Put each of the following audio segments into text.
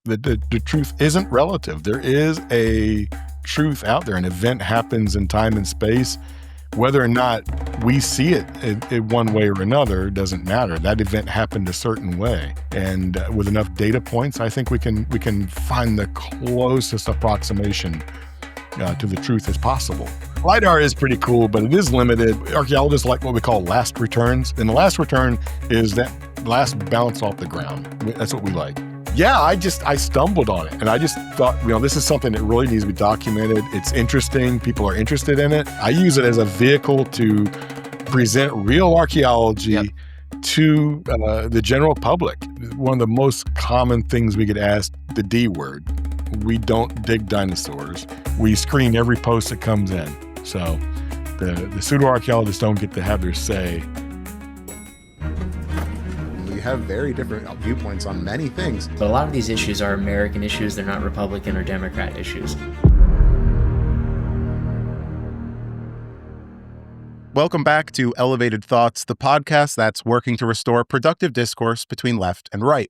The truth isn't relative. There is a truth out there. An event happens in time and space. Whether or not we see it in one way or another doesn't matter. That event happened a certain way. And with enough data points, I think we can find the closest approximation to the truth as possible. LIDAR is pretty cool, but it is limited. Archaeologists like what we call last returns. And the last return is that last bounce off the ground. That's what we like. Yeah, I stumbled on it, and I just thought, this is something that really needs to be documented. It's interesting. People are interested in it. I use it as a vehicle to present real archaeology to the general public. One of the most common things we get asked, the D word. We don't dig dinosaurs. We screen every post that comes in. So the pseudo-archaeologists don't get to have their say. Have very different viewpoints on many things. But a lot of these issues are American issues. They're not Republican or Democrat issues. Welcome back to Elevated Thoughts, the podcast that's working to restore productive discourse between left and right.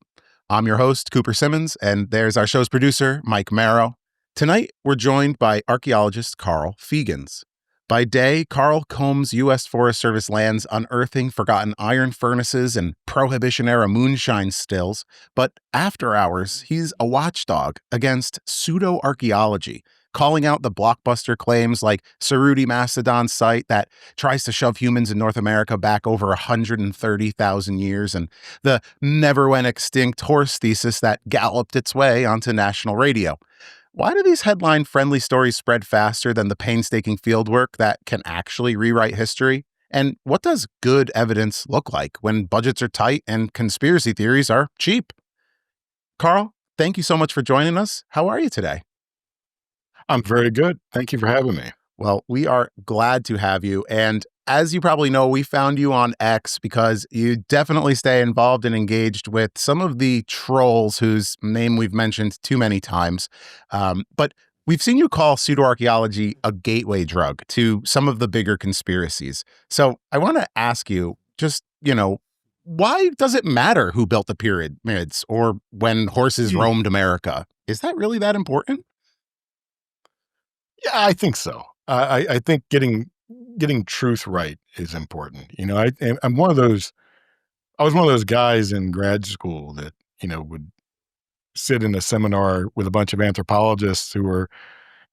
I'm your host, Cooper Simmons, and there's our show's producer, Mike Marrow. Tonight, we're joined by archaeologist Carl Feagans. By day, Carl combs U.S. Forest Service lands unearthing forgotten iron furnaces and Prohibition-era moonshine stills. But after hours, he's a watchdog against pseudo-archaeology, calling out the blockbuster claims like Cerutti Mastodon site that tries to shove humans in North America back over 130,000 years, and the never-went-extinct horse thesis that galloped its way onto national radio. Why do these headline-friendly stories spread faster than the painstaking fieldwork that can actually rewrite history? And what does good evidence look like when budgets are tight and conspiracy theories are cheap? Carl, thank you so much for joining us. How are you today? I'm very good. Thank you for having me. Well, we are glad to have you. And as you probably know, we found you on X because you definitely stay involved and engaged with some of the trolls whose name we've mentioned too many times. But we've seen you call pseudo-archaeology a gateway drug to some of the bigger conspiracies. So I want to ask you, why does it matter who built the pyramids or when horses roamed America? Is that really that important? Yeah, I think so. I think getting truth right is important. I was one of those guys in grad school that, would sit in a seminar with a bunch of anthropologists who were,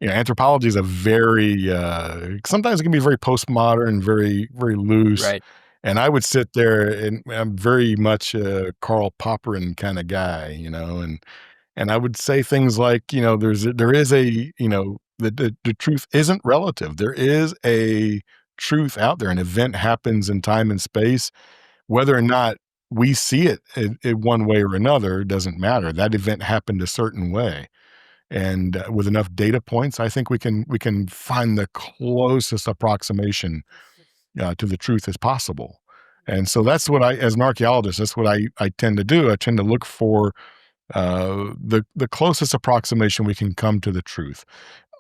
anthropology is a very, sometimes it can be very postmodern, very, very loose. Right. And I would sit there, and I'm very much a Karl Popperin kind of guy, and I would say things like, there is a, the truth isn't relative. There is a truth out there. An event happens in time and space. Whether or not we see it in one way or another doesn't matter. That event happened a certain way. And with enough data points, I think we can find the closest approximation to the truth as possible. And so that's what as an archaeologist, that's what I tend to do. I tend to look for the closest approximation we can come to the truth.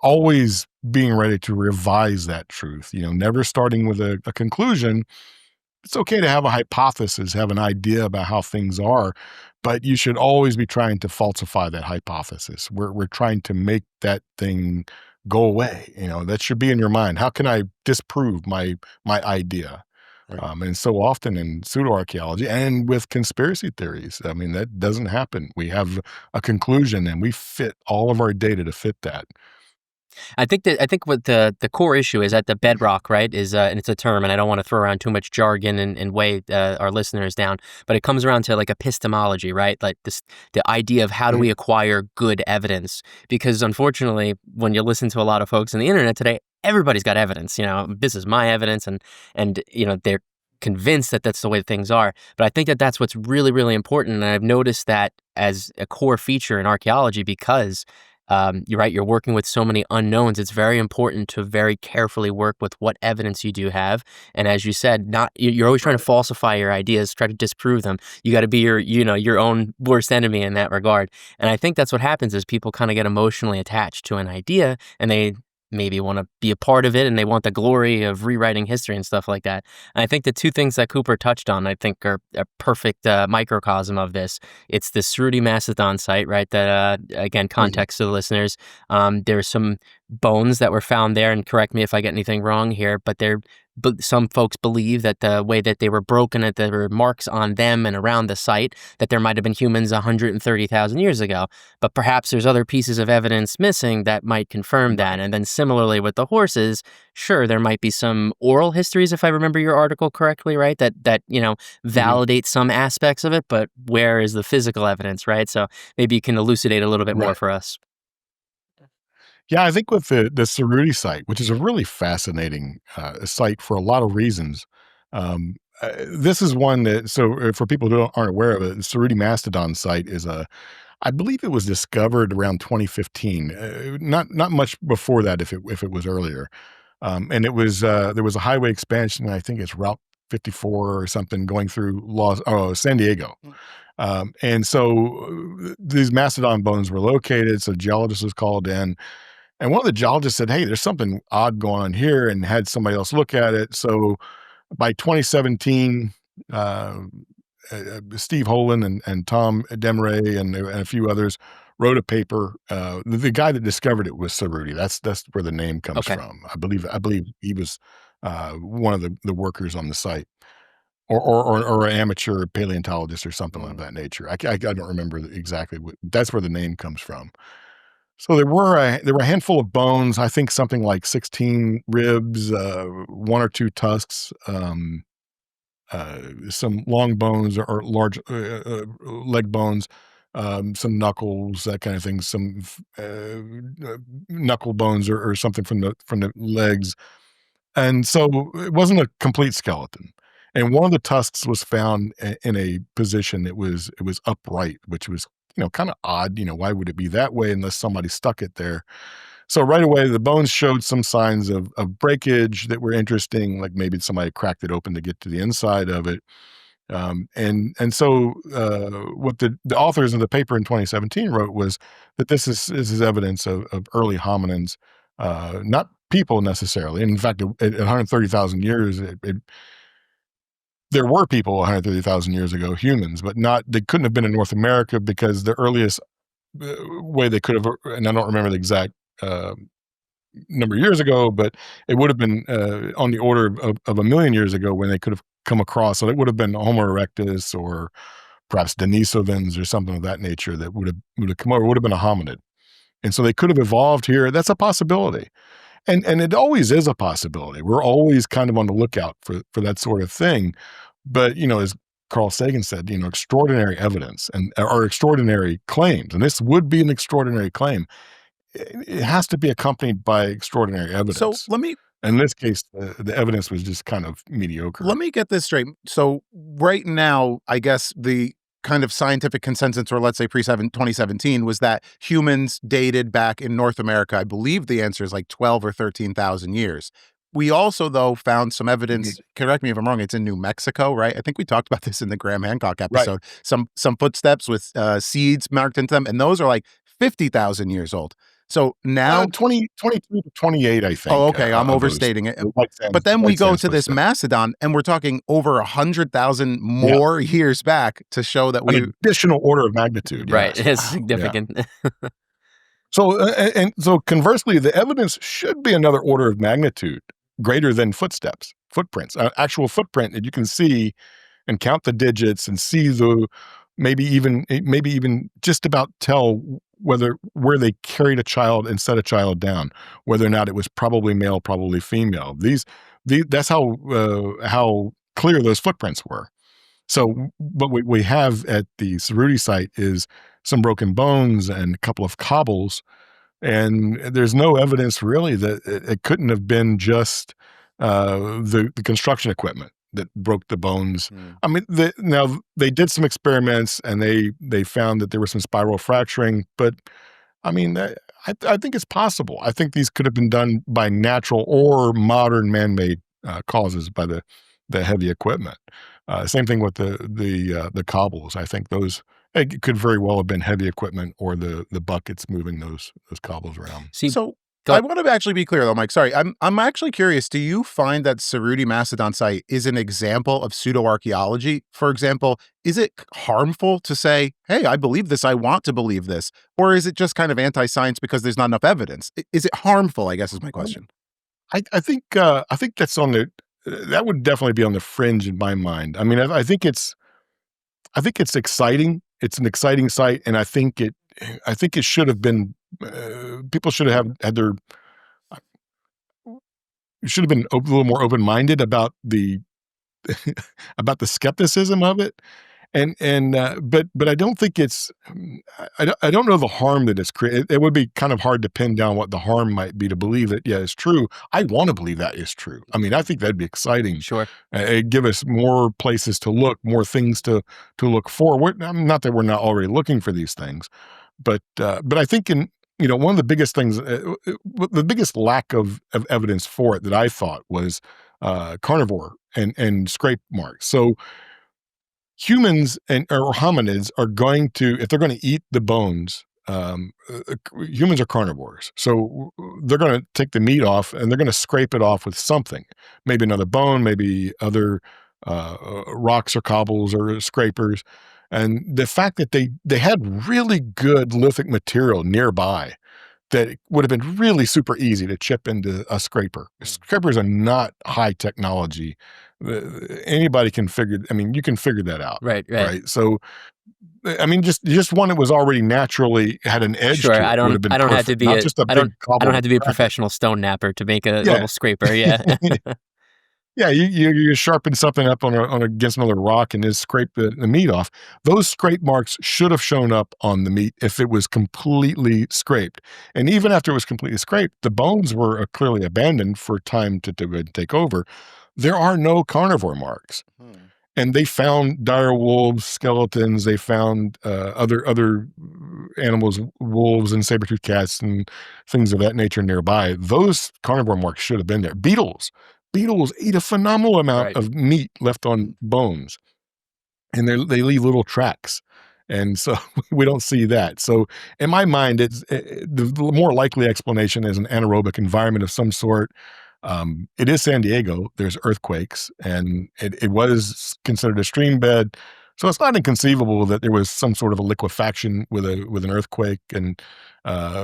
Always being ready to revise that truth, never starting with a conclusion. It's okay to have a hypothesis, have an idea about how things are, but you should always be trying to falsify that hypothesis. We're trying to make that thing go away. That should be in your mind. How can I disprove my idea? Right. And so often in pseudo-archaeology and with conspiracy theories, that doesn't happen. We have a conclusion and we fit all of our data to fit that. I think what the core issue is at the bedrock, right, is, and it's a term, and I don't want to throw around too much jargon and weigh our listeners down, but it comes around to like epistemology, right? Like the idea of how do we acquire good evidence? Because unfortunately, when you listen to a lot of folks on the internet today, everybody's got evidence. This is my evidence, and they're convinced that that's the way things are. But I think that that's what's really, really important, and I've noticed that as a core feature in archaeology because you're right, you're working with so many unknowns. It's very important to very carefully work with what evidence you do have. And as you said, you're always trying to falsify your ideas, try to disprove them. You got to be your own worst enemy in that regard. And I think that's what happens is people kind of get emotionally attached to an idea and they maybe want to be a part of it, and they want the glory of rewriting history and stuff like that. And I think the two things that Cooper touched on, I think, are a perfect microcosm of this. It's the Cerutti Mastodon site, right? That, again, context to the listeners. There's some bones that were found there, and correct me if I get anything wrong here, but some folks believe that the way that they were broken, that there were marks on them and around the site, that there might have been humans 130,000 years ago. But perhaps there's other pieces of evidence missing that might confirm that. And then similarly with the horses, sure, there might be some oral histories, if I remember your article correctly, right? That validate some aspects of it, but where is the physical evidence, right? So maybe you can elucidate a little bit more for us. Yeah, I think with the Cerutti site, which is a really fascinating site for a lot of reasons. This is one that, for people who aren't aware of it, the Cerutti Mastodon site is I believe it was discovered around 2015. Not much before that, if it was earlier. And it was there was a highway expansion, I think it's Route 54 or something, going through San Diego. And so these mastodon bones were located. So geologist was called in. And one of the geologists said, "Hey, there's something odd going on here," and had somebody else look at it. So by 2017, Steve Holen and Tom Demaray and a few others wrote a paper. The guy that discovered it was Cerutti. That's where the name comes from. I believe he was one of the workers on the site, or an amateur paleontologist or something of that nature. I don't remember exactly that's where the name comes from. So there were a handful of bones. I think something like 16 ribs, one or two tusks, some long bones or large leg bones, some knuckles, that kind of thing. Some knuckle bones or something from the legs, and so it wasn't a complete skeleton. And one of the tusks was found in a position it was upright, which was kind of odd. Why would it be that way unless somebody stuck it there? So right away, the bones showed some signs of breakage that were interesting, like maybe somebody cracked it open to get to the inside of it. And so what the authors of the paper in 2017 wrote was that this is evidence of early hominins, not people necessarily. And in fact, at 130,000 years, there were people 130,000 years ago, humans, but they couldn't have been in North America, because the earliest way they could have, and I don't remember the exact number of years ago, but it would have been on the order of 1 million years ago when they could have come across. So it would have been Homo erectus or perhaps Denisovans or something of that nature that would have come over. It would have been a hominid. And so they could have evolved here. That's a possibility. And it always is a possibility. We're always kind of on the lookout for that sort of thing. But, as Carl Sagan said, extraordinary evidence or extraordinary claims, and this would be an extraordinary claim. It has to be accompanied by extraordinary evidence. So in this case, the evidence was just kind of mediocre. Let me get this straight. So right now, I guess the kind of scientific consensus, or let's say pre-2017, was that humans dated back in North America. I believe the answer is like 12 or 13,000 years. We also, though, found some evidence, correct me if I'm wrong, it's in New Mexico, right? I think we talked about this in the Graham Hancock episode. Right. Some footsteps with seeds marked into them, and those are like 50,000 years old. So now 22 to 28, I think. Oh, okay. I'm overstating it. But then we go to this mastodon, and we're talking over 100,000 more years back to show that an additional order of magnitude. Right. Yes. It's significant. Yeah. So conversely, the evidence should be another order of magnitude greater than footprints, actual footprint that you can see and count the digits and see maybe even just about tell where they carried a child and set a child down, whether or not it was probably male, probably female. That's how clear those footprints were. So what we have at the Cerutti site is some broken bones and a couple of cobbles, and there's no evidence really that it couldn't have been just the construction equipment that broke the bones. I mean, now they did some experiments and they found that there was some spiral fracturing, but I mean, I think it's possible. I think these could have been done by natural or modern man-made causes by the heavy equipment. Same thing with the cobbles. I think those it could very well have been heavy equipment or the buckets moving those cobbles around. See, so Go I ahead. want to actually be clear though, Mike. Sorry, I'm actually curious. Do you find that Cerutti Mastodon site is an example of pseudo-archaeology? For example, is it harmful to say, "Hey, I believe this. I want to believe this," or is it just kind of anti-science because there's not enough evidence? Is it harmful? I guess is my question. I think that's on the that would definitely be on the fringe in my mind. I mean, I think it's exciting. It's an exciting site, and I think it should have been people should have had their should have been a little more open minded about the about the skepticism of it. But I don't think it's I don't know the harm that it's created. It would be kind of hard to pin down what the harm might be to believe that, yeah, it's true. I want to believe that is true. I mean, I think that'd be exciting. Sure. It'd give us more places to look, more things to look for. I mean, not that we're not already looking for these things, but I think one of the biggest things, the biggest lack of evidence for it that I thought was carnivore and scrape marks. So humans or hominids are going to, if they're going to eat the bones, humans are carnivores. So they're going to take the meat off and they're going to scrape it off with something, maybe another bone, maybe other rocks or cobbles or scrapers. And the fact that they had really good lithic material nearby that it would have been really super easy to chip into a scraper. Scrapers are not high technology. Anybody can figure, I mean, you can figure that out. Right. Right. So, I mean, just one that was already naturally had an edge Sure. to it would have been I don't have to perfect. be Not a just a I big don't cobble have to be a cracker. professional stone napper to make a Yeah. little scraper. Yeah. Yeah, you sharpen something up on against another rock and just scrape the meat off. Those scrape marks should have shown up on the meat if it was completely scraped. And even after it was completely scraped, the bones were clearly abandoned for time to take over. There are no carnivore marks. And they found dire wolves, skeletons. They found other animals, wolves and saber-toothed cats and things of that nature nearby. Those carnivore marks should have been there. Beetles eat a phenomenal amount Right. of meat left on bones, and they leave little tracks. And so we don't see that. So in my mind, it's the more likely explanation is an anaerobic environment of some sort. It is San Diego. There's earthquakes, and it was considered a stream bed. So it's not inconceivable that there was some sort of a liquefaction with an earthquake. And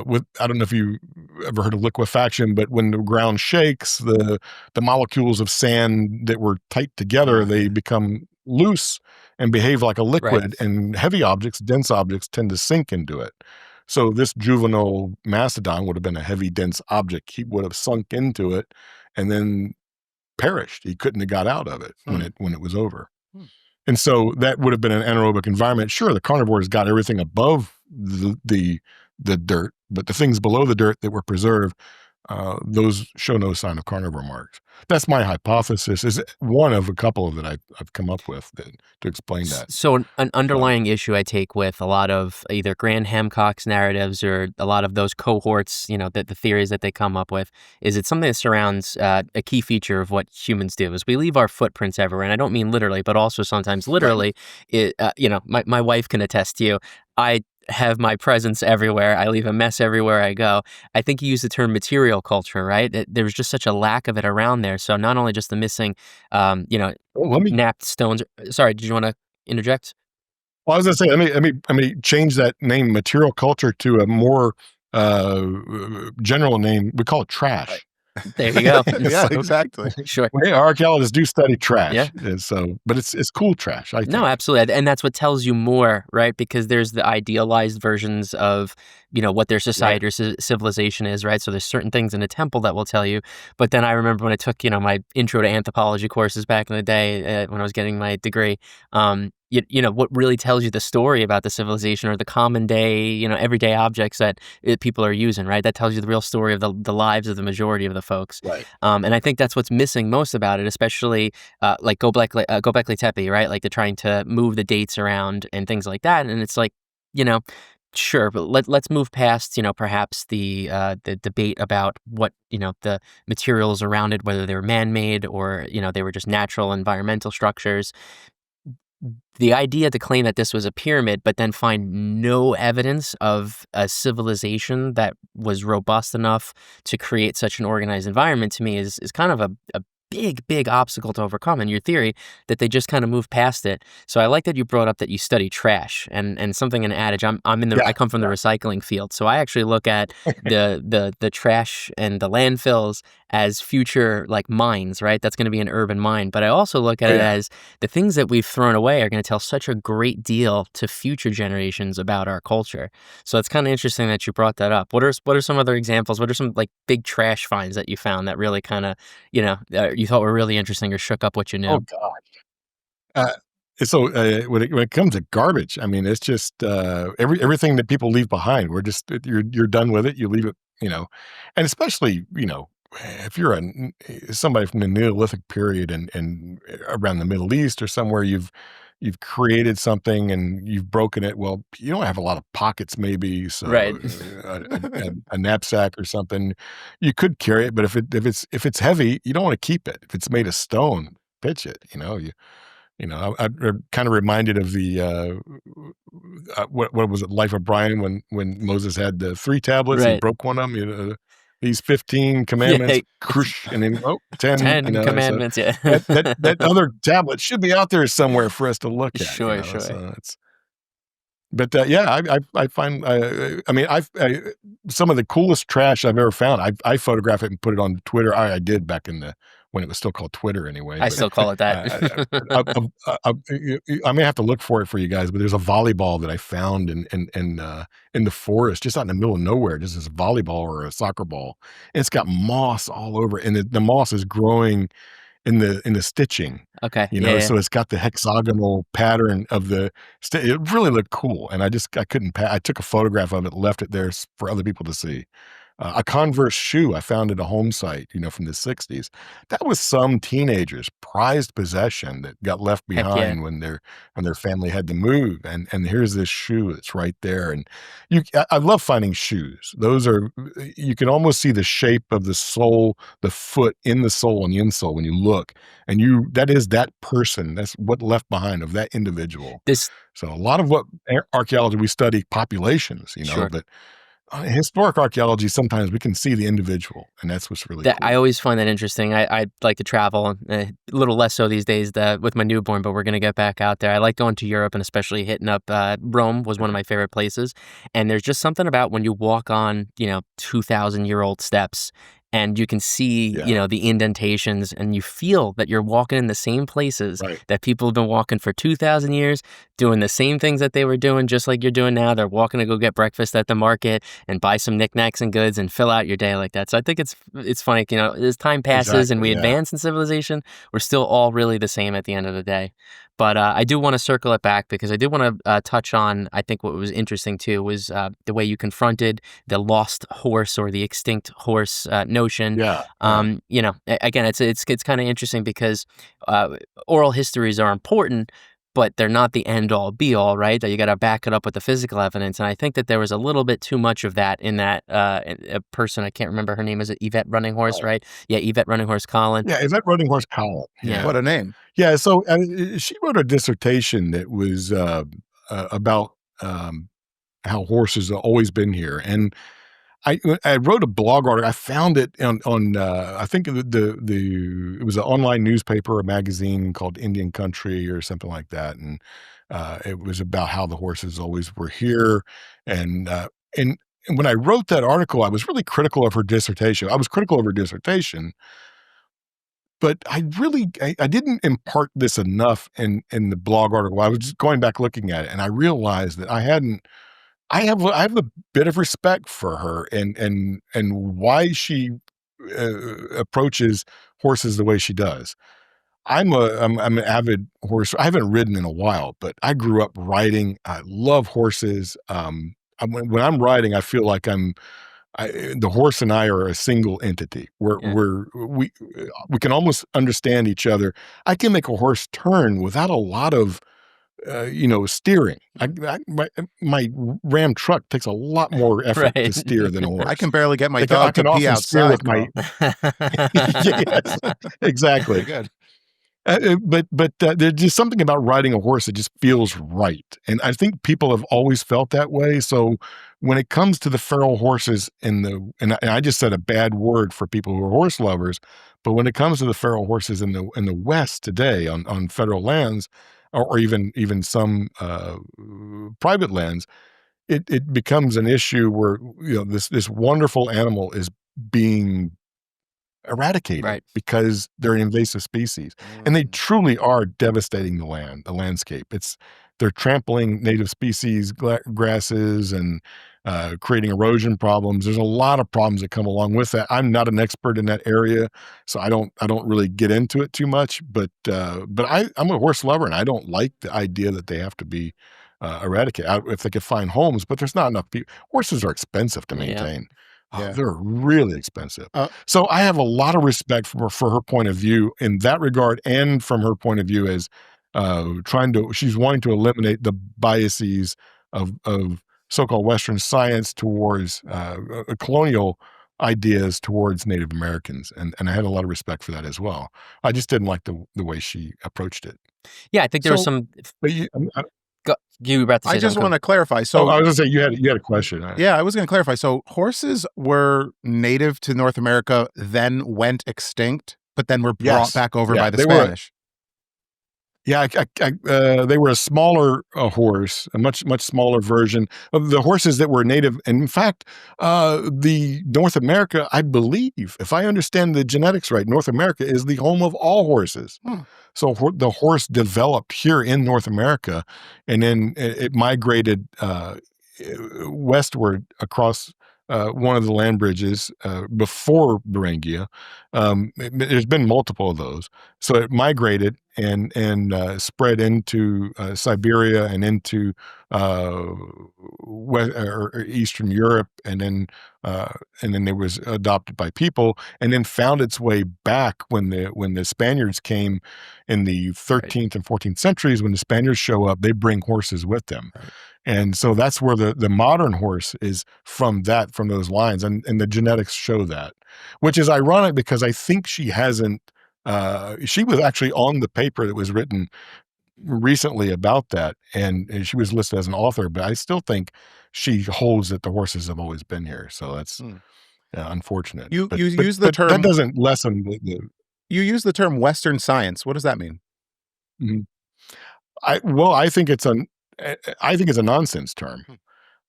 with I don't know if you ever heard of liquefaction, but when the ground shakes, the molecules of sand that were tight together, they become loose and behave like a liquid, and heavy objects, dense objects, tend to sink into it. So this juvenile mastodon would have been a heavy, dense object. He would have sunk into it and then perished. He couldn't have got out of it when it was over. And so that would have been an anaerobic environment. Sure, the carnivores got everything above the dirt, but the things below the dirt that were preserved, those show no sign of carnivore marks. That's my hypothesis. Is one of a couple that I've come up with to explain that. So an underlying issue I take with a lot of either Graham Hancock's narratives or a lot of those cohorts, the theories that they come up with, is it's something that surrounds a key feature of what humans do is we leave our footprints everywhere. And I don't mean literally, but also sometimes literally. My wife can attest to you. I have my presence everywhere. I leave a mess everywhere I go. I think you use the term material culture, right? There's just such a lack of it around there. So not only just the missing, Let me napped stones. Sorry, did you want to interject? Well, I was gonna say, let me change that name, material culture, to a more general name. We call it trash. There you go. Yeah, exactly. Sure. Archaeologists do study trash, Yeah. and so, but it's cool trash. I think. No, absolutely. And that's what tells you more, right? Because there's the idealized versions of, what their society or civilization is, right? So there's certain things in a temple that will tell you. But then I remember when I took, my intro to anthropology courses back in the day when I was getting my degree, what really tells you the story about the civilization or the common day, everyday objects that people are using, right? That tells you the real story of the lives of the majority of the folks. Right. And I think that's what's missing most about it, especially like Göbekli Tepe, right? Like they're trying to move the dates around and things like that. And it's like, sure, but let's move past, perhaps the debate about what, the materials around it, whether they were man-made or, they were just natural environmental structures. the idea to claim that this was a pyramid, but then find no evidence of a civilization that was robust enough to create such an organized environment, to me is kind of a big obstacle to overcome in your theory that they just kind of moved past it. So I like that you brought up that you study trash and something, an adage. I Yeah, come from the recycling field, so I actually look at the trash and the landfills as future like mines, right? That's going to be an urban mine. But I also look at oh it yeah. as the things that we've thrown away are going to tell such a great deal to future generations about our culture. So it's kind of interesting that you brought that up. What are some other examples? What are some like big trash finds that you found that really kind of, you thought were really interesting or shook up what you Oh knew? god. Uh, so, when it comes to garbage, I mean, it's just, everything that people leave behind, we're just you're done with it, you leave it, and especially, if you're somebody from the Neolithic period and around the Middle East or somewhere, you've created something and you've broken it, well, you don't have a lot of pockets maybe, Right. so, a knapsack or something, you could carry it, but if it's heavy, you don't wanna keep it. If it's made of stone, pitch it, I'm kind of reminded of the what was it, Life of Brian, when Moses had the three tablets, he Right. broke one of them. These 15 Yeah. commandments, krush, and then 10. 10 So commandments. Yeah. that other tablet should be out there somewhere for us to look at. Sure, sure. So it's. But yeah, I find I mean some of the coolest trash I've ever found. I photograph it and put it on Twitter. I did back in the when it was still called Twitter anyway. I But still call it that. I may have to look for it for you guys. But there's a volleyball that I found in the forest, just out in the middle of nowhere. Just this volleyball or a soccer ball. And it's got moss all over, and the moss is growing in the stitching, Okay. Yeah, yeah. so it's got the hexagonal pattern of it really looked cool, and I couldn't I took a photograph of it, left it there for other people to see. A Converse shoe I found at a home site, from the '60s. That was some teenager's prized possession that got left Heck yeah. behind when their family had to move, and here's this shoe that's right there, and I love finding shoes. Those are you can almost see the shape of the sole, the foot in the sole and the insole when you look, and that is that person. That's what left behind of that individual. This So a lot of what archaeology, we study populations, Sure. but historic archaeology, sometimes we can see the individual, and that's what's really That I cool. always find that interesting. I like to travel, a little less so these days with my newborn, but we're gonna get back out there. I like going to Europe and especially hitting up Rome was one of my favorite places. And there's just something about when you walk on, 2,000-year-old steps and you can see, Yeah, the indentations and you feel that you're walking in the same places right. that people have been walking for 2,000 years, doing the same things that they were doing, just like you're doing now. They're walking to go get breakfast at the market and buy some knickknacks and goods and fill out your day like that. So I think it's funny, as time passes and Exactly, we yeah. advance in civilization, we're still all really the same at the end of the day. But I do want to circle it back because I did want to touch on, I think what was interesting too was the way you confronted the lost horse or the extinct horse notion. Yeah, yeah. Again, it's kind of interesting because oral histories are important, but they're not the end all be all, right? That you got to back it up with the physical evidence. And I think that there was a little bit too much of that in that a person, I can't remember her name, is it Yvette Running Horse, Right. right? Yeah, Yvette Running Horse Collin. Yeah, is that Running Horse Colin? Yeah. What a name. Yeah, so, she wrote a dissertation that was, about, how horses have always been here, and I wrote a blog article. I found it on I think it was an online newspaper, a magazine called Indian Country or something like that, and it was about how the horses always were here, and and when I wrote that article, I was really critical of her dissertation. I was critical of her dissertation, but I didn't impart this enough in the blog article. I was just going back looking at it, and I realized that I have a bit of respect for her and why she, approaches horses the way she does. I'm an avid horse. I haven't ridden in a while, but I grew up riding. I love horses. When I'm riding, I feel like the horse and I are a single entity. Yeah. We can almost understand each other. I can make a horse turn without a lot of steering. My Ram truck takes a lot more effort to Right. steer than a horse. I can barely get my I dog can to pee often steer outside. with my Carl. yes, exactly. Very good. But there's just something about riding a horse that just feels right, and I think people have always felt that way. So when it comes to the feral horses and I just said a bad word for people who are horse lovers, but when it comes to the feral horses in the West today on federal lands, or even some private lands, it becomes an issue where this wonderful animal is being eradicated Right. because they're an invasive species, and they truly are devastating the landscape. They're trampling native species, grasses, and creating erosion problems. There's a lot of problems that come along with that. I'm not an expert in that area, so I don't really get into it too much. But I'm a horse lover, and I don't like the idea that they have to be eradicated if they could find homes. But there's not enough people. Horses are expensive to Yeah. maintain. Yeah. They're really expensive. Uh, So I have a lot of respect for her point of view in that regard, and from her point of view as she's wanting to eliminate the biases of so-called Western science towards colonial ideas towards Native Americans, and I had a lot of respect for that as well. I just didn't like the way she approached it. Yeah, I think there was So- some. But You were about to say I just something. want to clarify. I So, was gonna say you had a question. yeah, I was going to clarify. So, horses were native to North America, then went extinct, but then were brought Yes. back over Yeah, by the they were- Spanish. Yeah, they were a smaller horse, a much smaller version of the horses that were native. And in fact, the North America, I believe, if I understand the genetics right, North America is the home of all horses. Hmm. So the horse developed here in North America, and then it migrated westward across one of the land bridges before Beringia. There's been multiple of those. So it migrated and spread into Siberia and into or Eastern Europe, and then it was adopted by people, and then found its way back when the Spaniards came in the 13th and 14th centuries. When the Spaniards show up, they bring horses with them. Right. And so that's where the modern horse is from those lines. And the genetics show that, which is ironic because I think she hasn't, she was actually on the paper that was written recently about that. And she was listed as an author, but I still think she holds that the horses have always been here. So that's unfortunate. You But use the that term doesn't lessen you use the term Western science. What does that mean? Mhm. I think it's a nonsense term.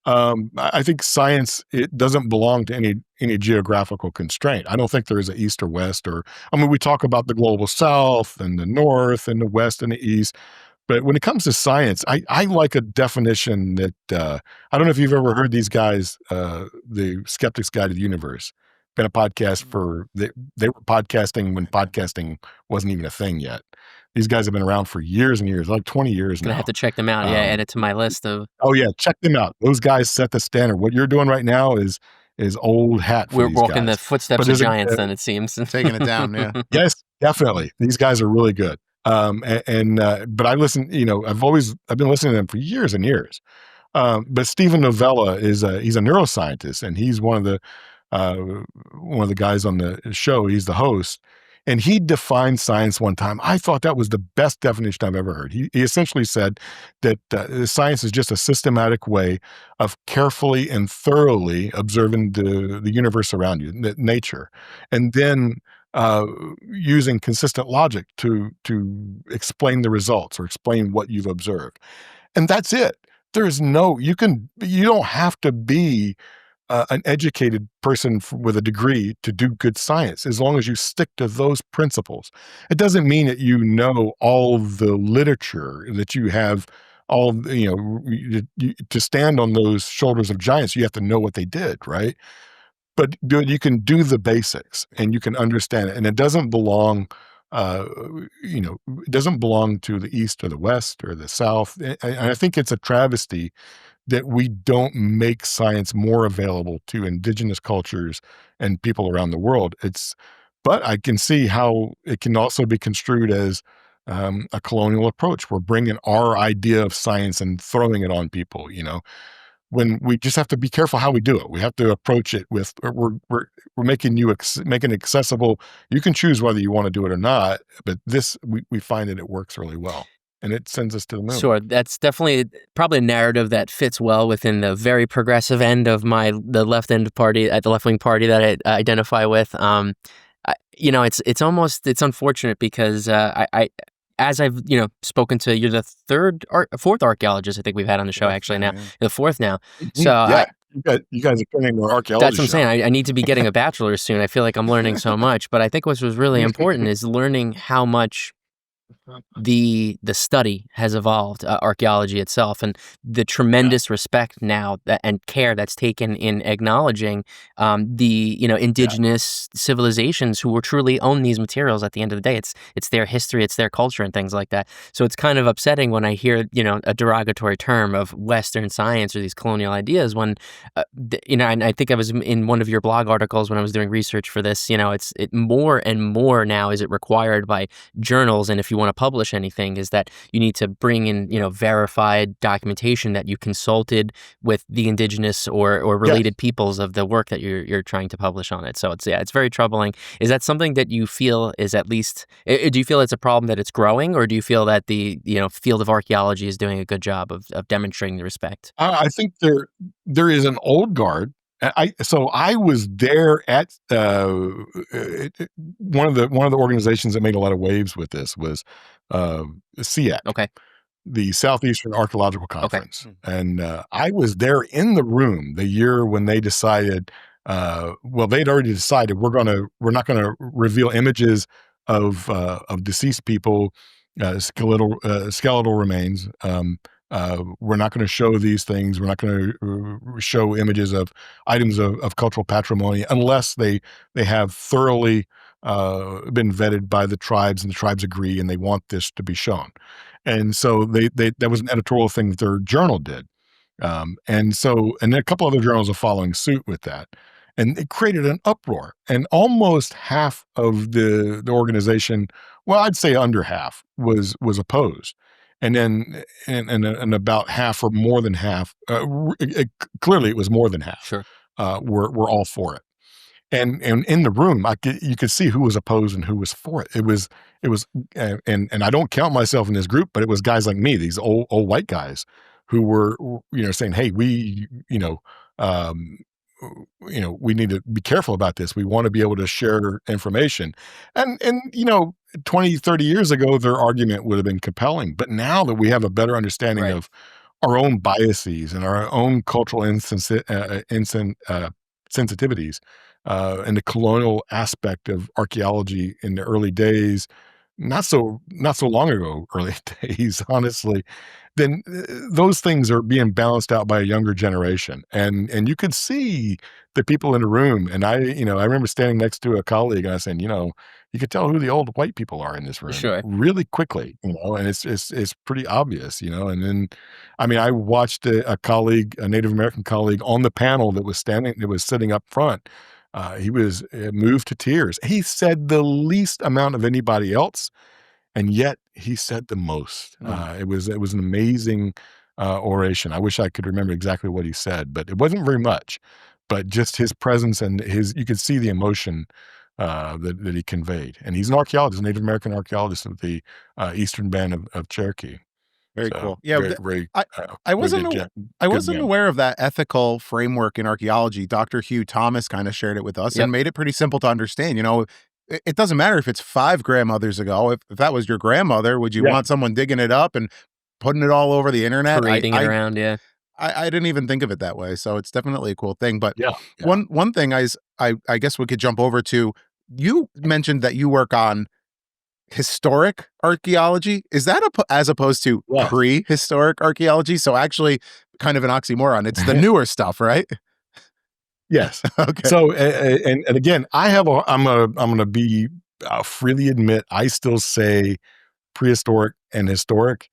I think science, it doesn't belong to any geographical constraint. I don't think there is an east or west, we talk about the global south and the north and the west and the east, but when it comes to science, I like a definition that I don't know if you've ever heard these guys, the Skeptic's Guide to the Universe. Been a podcast they were podcasting when podcasting wasn't even a thing yet. These guys have been around for years and years, like 20 years Gonna now. have to check them out. Yeah, add it to my list of. Oh yeah, check them out. Those guys set the standard. What you're doing right now is old hat for We're these walking guys. the footsteps But of there's giants. Then it seems Taking it down, yeah. Yes, definitely. These guys are really good. But I listen. I've been listening to them for years and years. But Stephen Novella he's a neuroscientist, and he's one of the guys on the show. He's the host, and he defined science one time. I thought that was the best definition I've ever heard. He essentially said that science is just a systematic way of carefully and thoroughly observing the universe around you, nature, and then using consistent logic to explain the results or explain what you've observed. And that's it. You don't have to be an educated person with a degree to do good science, as long as you stick to those principles. It doesn't mean that you know all the literature, that you have to stand on those shoulders of giants. You have to know what they did, right? But you can do the basics and you can understand it. And it doesn't belong, it doesn't belong to the East or the West or the South. And I think it's a travesty that we don't make science more available to indigenous cultures and people around the world. But I can see how it can also be construed as a colonial approach. We're bringing our idea of science and throwing it on people. when we just have to be careful how we do it. We have to approach it with we're making making it accessible. You can choose whether you want to do it or not, but we find that it works really well, and it sends us to the moon. Sure, that's definitely probably a narrative that fits well within the very progressive end of the left end party, at the left wing party that I identify with. It's unfortunate because I as I've spoken to, you're the fourth archaeologist I think we've had on the show actually now. Yeah. You're the fourth now. Mhm. So Yeah, you guys are turning our archaeology. that's what I'm saying. I need to be getting a bachelor's soon. I feel like I'm learning so much, but I think what was really important is learning how much the study has evolved, archaeology itself, and the tremendous respect now and care that's taken in acknowledging the indigenous civilizations who will truly own these materials. At the end of the day, it's their history, it's their culture, and things like that. So it's kind of upsetting when I hear a derogatory term of Western science or these colonial ideas. When and I think I was in one of your blog articles when I was doing research for this. It's more and more now is it required by journals, and if you want to publish anything, is that you need to bring in verified documentation that you consulted with the indigenous or related peoples of the work that you're trying to publish on it. So it's very troubling. Is that something that you feel is at least do you feel it's a problem that it's growing, or do you feel that the field of archaeology is doing a good job of demonstrating the respect? I think there is an old guard. I was there at one of the organizations that made a lot of waves with this was SEAC, Okay. the Southeastern Archaeological Conference, Okay. and I was there in the room the year when they decided. They'd already decided we're not gonna reveal images of deceased people, skeletal remains. We're not going to show these things. We're not going to show images of items of cultural patrimony unless they have thoroughly been vetted by the tribes, and the tribes agree and they want this to be shown. And so they that was an editorial thing that their journal did. And then a couple other journals are following suit with that. And it created an uproar. And almost half of the organization, well, I'd say under half, was opposed. And then and about half or more than half, clearly it was more than half, Sure. were all for it. And in the room, you could see who was opposed and who was for it. It was and I don't count myself in this group, but it was guys like me, these old white guys, who were saying, "Hey, um, we need to be careful about this. We want to be able to share information." And 20, 30 years ago, their argument would have been compelling. But now that we have a better understanding Right. of our own biases and our own cultural sensitivities, and the colonial aspect of archaeology in the early days, not so long ago, early days, honestly, then those things are being balanced out by a younger generation, and you could see the people in the room. And I remember standing next to a colleague and I saying, you could tell who the old white people are in this room Sure. really quickly, and it's pretty obvious, And then, I mean, I watched a colleague, a Native American colleague, on the panel that was sitting up front. He was moved to tears. He said the least amount of anybody else, and yet he said the most. It was an amazing oration. I wish I could remember exactly what he said, but it wasn't very much. But just his presence and you could see the emotion that he conveyed. And he's an archaeologist, a Native American archaeologist of the Eastern Band of Cherokee. Very So, cool. Yeah, very, I I very wasn't good, aw- I good wasn't man. aware of that ethical framework in archaeology. Dr. Hugh Thomas kind of shared it with us Yep. and made it pretty simple to understand. It doesn't matter if it's 5 grandmothers ago. If that was your grandmother, would you Yeah. want someone digging it up and putting it all over the internet? Parading it around, yeah. I didn't even think of it that way. So it's definitely a cool thing. But Yeah. one thing I guess we could jump over to. You mentioned that you work on historic archaeology. Is that as opposed to Yes. prehistoric archaeology? So actually kind of an oxymoron. It's the newer stuff, right? Yes. Okay. So, and again, I'm gonna be, I'll freely admit, I still say prehistoric and historic,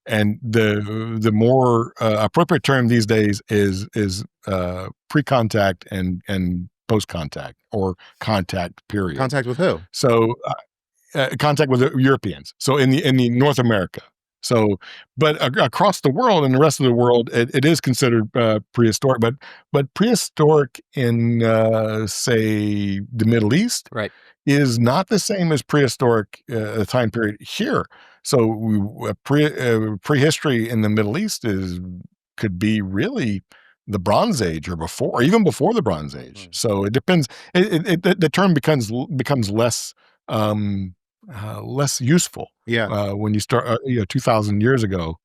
and the more appropriate term these days is pre-contact and post-contact, or contact period. Contact with who? So, contact with the Europeans. So in the North America, So, but across the world and the rest of the world, it is considered prehistoric. But prehistoric in say the Middle East Right. is not the same as prehistoric time period here. So prehistory in the Middle East could be really the Bronze Age or before, or even before the Bronze Age. So it depends. The term becomes less less useful Yeah. when you start 2,000 years ago.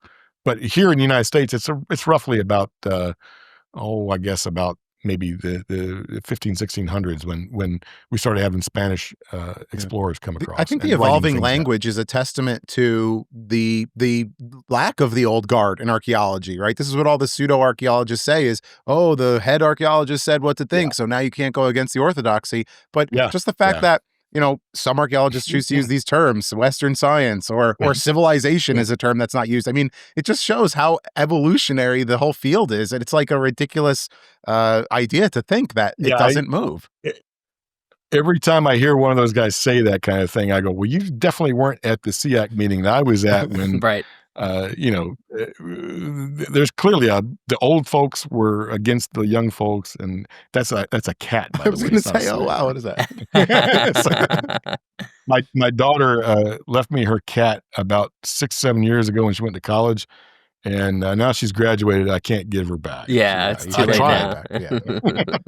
But here in the United States, it's roughly about I guess about maybe the 15 1600s when we started having Spanish explorers come across. I think the and writing evolving things down. language is a testament to the lack of the old guard in archaeology, right? This is what all the pseudo-archaeologists say is, oh, the head archaeologist said what to think, so now you can't go against the orthodoxy. But Yeah, just the fact yeah. that, some archaeologists choose to use these terms, Western science or civilization is a term that's not used. I mean, it just shows how evolutionary the whole field is. And it's like a ridiculous idea to think that it Yeah, doesn't move. Every time I hear one of those guys say that kind of thing, I go, "Well, you definitely weren't at the SEAC meeting that I was at when, Right. there's clearly the old folks were against the young folks, and that's a cat, by I the was way. going It's to not a say, oh, snake. wow, what is that? It's like- my daughter left me her cat about 6-7 years ago when she went to college, and now she's graduated. I can't give her back. Yeah, it's you too can late try now. it back,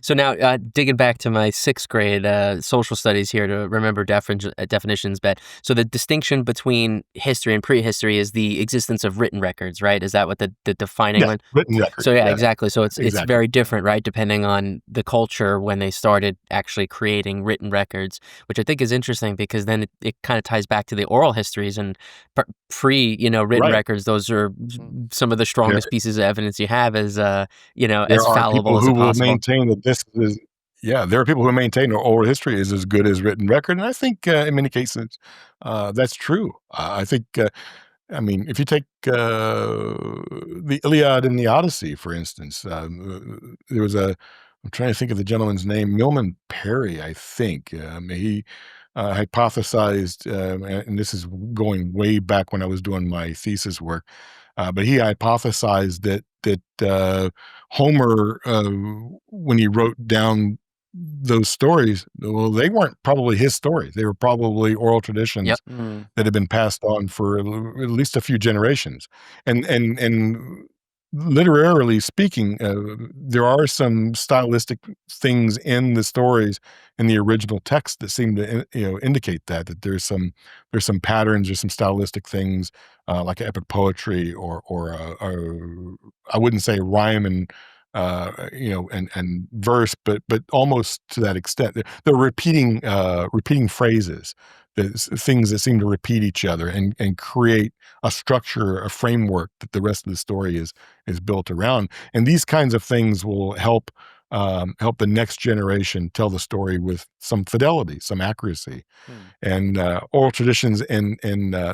So now, digging back to my sixth grade social studies here to remember definitions, but so the distinction between history and prehistory is the existence of written records, right? Is that what the defining Yeah, one? written record. So yeah, exactly. So it's exactly. very different, right? Depending on the culture when they started actually creating written records, which I think is interesting because then it kind of ties back to the oral histories and written Right. records. Those are some of the strongest pieces of evidence you have as as There are fallible people as who it will possible. maintain that this is there are people who maintain that oral history is as good as written record, and I think, in many cases, that's true. I think, I mean, if you take, the Iliad and the Odyssey, for instance, there was I'm trying to think of the gentleman's name, Milman Parry, I think. He, hypothesized, and this is going way back when I was doing my thesis work, but he hypothesized that Homer, when he wrote down those stories, well, they weren't probably his stories. They were probably oral traditions Yep. that had been passed on for at least a few generations. And literarily speaking, there are some stylistic things in the stories in the original text that seem to indicate that there's some patterns or some stylistic things like epic poetry or I wouldn't say rhyme and and verse, but almost to that extent. They're repeating phrases, things that seem to repeat each other and create a structure, a framework that the rest of the story is built around. And these kinds of things will help the next generation tell the story with some fidelity, some accuracy. And oral traditions in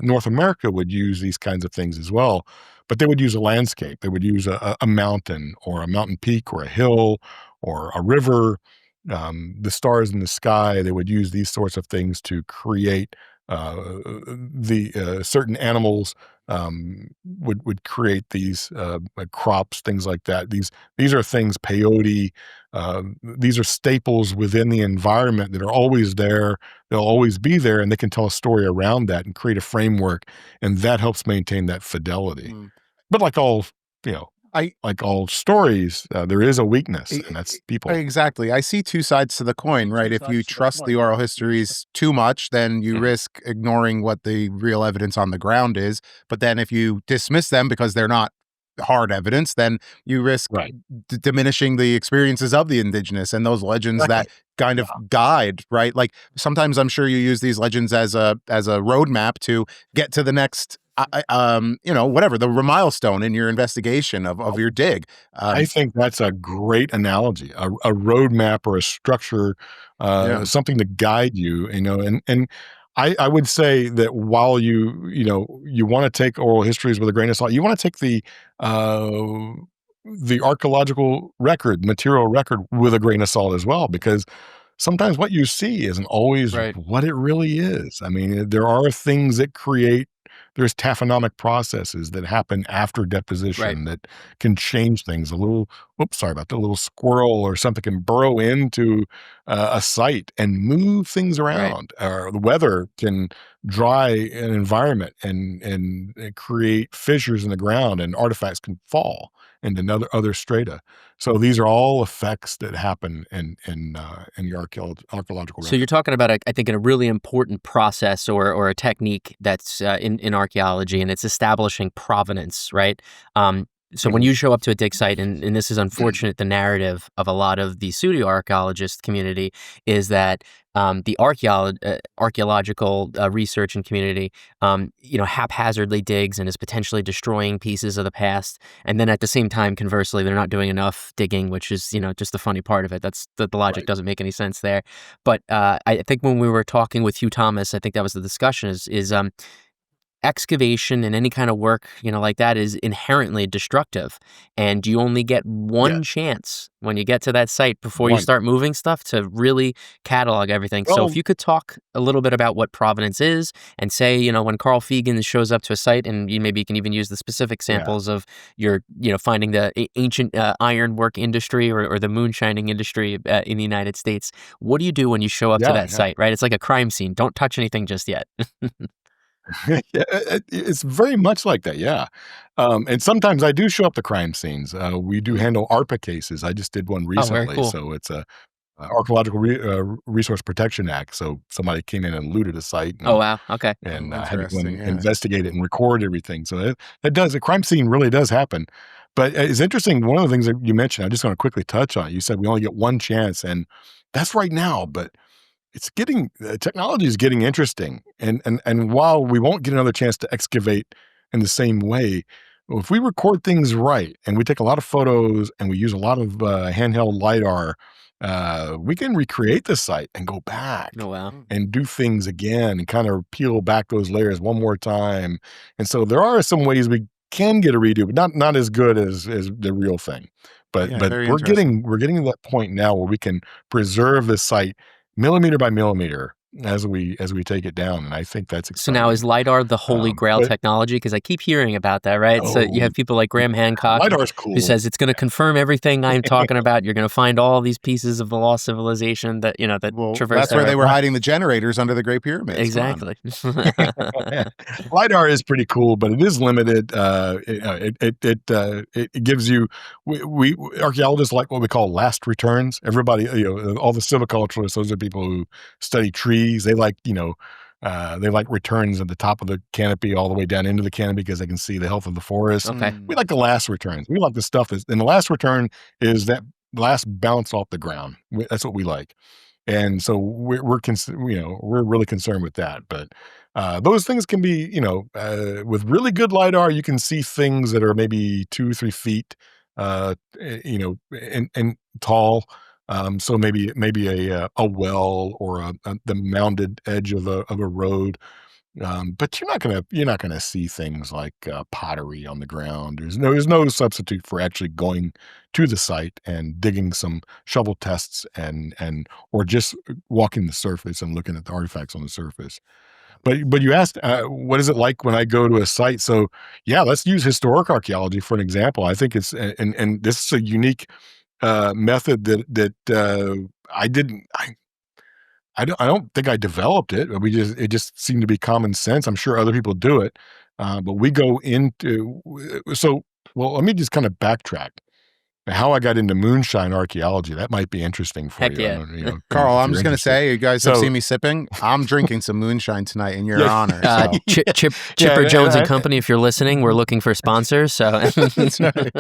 North America would use these kinds of things as well, but they would use a landscape. They would use a mountain or a mountain peak or a hill or a river, the stars in the sky. They would use these sorts of things to create the certain animals would create these like crops, things like that. These are things, peyote. These are staples within the environment that are always there. They'll always be there, and they can tell a story around that and create a framework, and that helps maintain that fidelity. But like all, like all stories, there is a weakness, and that's people. Exactly. I see two sides to the coin, right? If you trust the oral histories too much, then you risk ignoring what the real evidence on the ground is. But then if you dismiss them because they're not hard evidence, then you risk diminishing the experiences of the indigenous and those legends that kind of guide, right? Like sometimes I'm sure you use these legends as a roadmap to get to the next whatever the milestone in your investigation of your dig. I think that's a great analogy, a roadmap or a structure, something to guide you, and I would say that while you want to take oral histories with a grain of salt, you want to take the archaeological material record with a grain of salt as well, because sometimes what you see isn't always what it really is. I mean, there are things that create there's taphonomic processes that happen after deposition that can change things. A little, sorry about that, a little squirrel or something can burrow into a site and move things around. Or the weather can dry an environment and create fissures in the ground, and artifacts can fall into other strata. So these are all effects that happen in the archaeological So you're record. talking about, I think, a really important process or a technique that's in archaeology, and it's establishing provenance, right? So when you show up to a dig site, and this is unfortunate, the narrative of a lot of the pseudo-archaeologist community is that the archaeological research and community, haphazardly digs and is potentially destroying pieces of the past. And then at the same time, conversely, they're not doing enough digging, which is, just the funny part of it. That's the logic doesn't make any sense there. But I think when we were talking with Hugh Thomas, I think that was the discussion is excavation and any kind of work, like that is inherently destructive. And you only get one chance when you get to that site before you start moving stuff to really catalog everything. So if you could talk a little bit about what provenance is and say, when Carl Feagans shows up to a site, and maybe you can even use the specific samples of your, finding the ancient ironwork industry or the moonshining industry in the United States. What do you do when you show up to that site, right? It's like a crime scene. Don't touch anything just yet. It's very much like that, yeah. And sometimes I do show up to crime scenes. We do handle ARPA cases. I just did one recently. Very cool. So it's a Archaeological Resource Protection Act. So somebody came in and looted a site. And, wow. Okay. And had to go and investigate it and record everything. So a crime scene really does happen. But it's interesting. One of the things that you mentioned, I just want to quickly touch on. You said we only get one chance, and that's right now. But technology is getting interesting. And while we won't get another chance to excavate in the same way, if we record things right and we take a lot of photos and we use a lot of handheld LIDAR, we can recreate the site and go back and do things again and kind of peel back those layers one more time. And so there are some ways we can get a redo, but not as good as the real thing. But we're getting to that point now where we can preserve the site millimeter by millimeter as we take it down, and I think that's exciting. So now is LIDAR the holy grail technology? Because I keep hearing about that, right? So you have people like Graham Hancock, LIDAR's cool, who says it's going to confirm everything I'm talking about. You're going to find all these pieces of the lost civilization that traverse. That's where they were hiding the generators under the Great Pyramids. Exactly. LIDAR is pretty cool, but it is limited. It gives you. We archaeologists like what we call last returns. Everybody, all the silviculturists, those are people who study trees. They like, they like returns at the top of the canopy all the way down into the canopy because they can see the health of the forest. Okay. We like the last returns. We like the stuff and the last return is that last bounce off the ground. That's what we like. And so we're really concerned with that. But those things can be, with really good LIDAR, you can see things that are maybe 2-3 feet, and tall. So maybe a well or the mounded edge of a road. But you're not gonna see things like pottery on the ground. There's no substitute for actually going to the site and digging some shovel tests or just walking the surface and looking at the artifacts on the surface. But you asked, what is it like when I go to a site? So yeah, let's use historic archaeology for an example. I think it's and this is a unique method that I don't think I developed it. It just seemed to be common sense. I'm sure other people do it, but we go into let me just kind of backtrack. How I got into moonshine archaeology, that might be interesting for Heck you. Yeah. Carl, I'm just going to say, you guys have seen me sipping. I'm drinking some moonshine tonight in your honor. So. Chipper Jones and Company, if you're listening, we're looking for sponsors. So. That's right.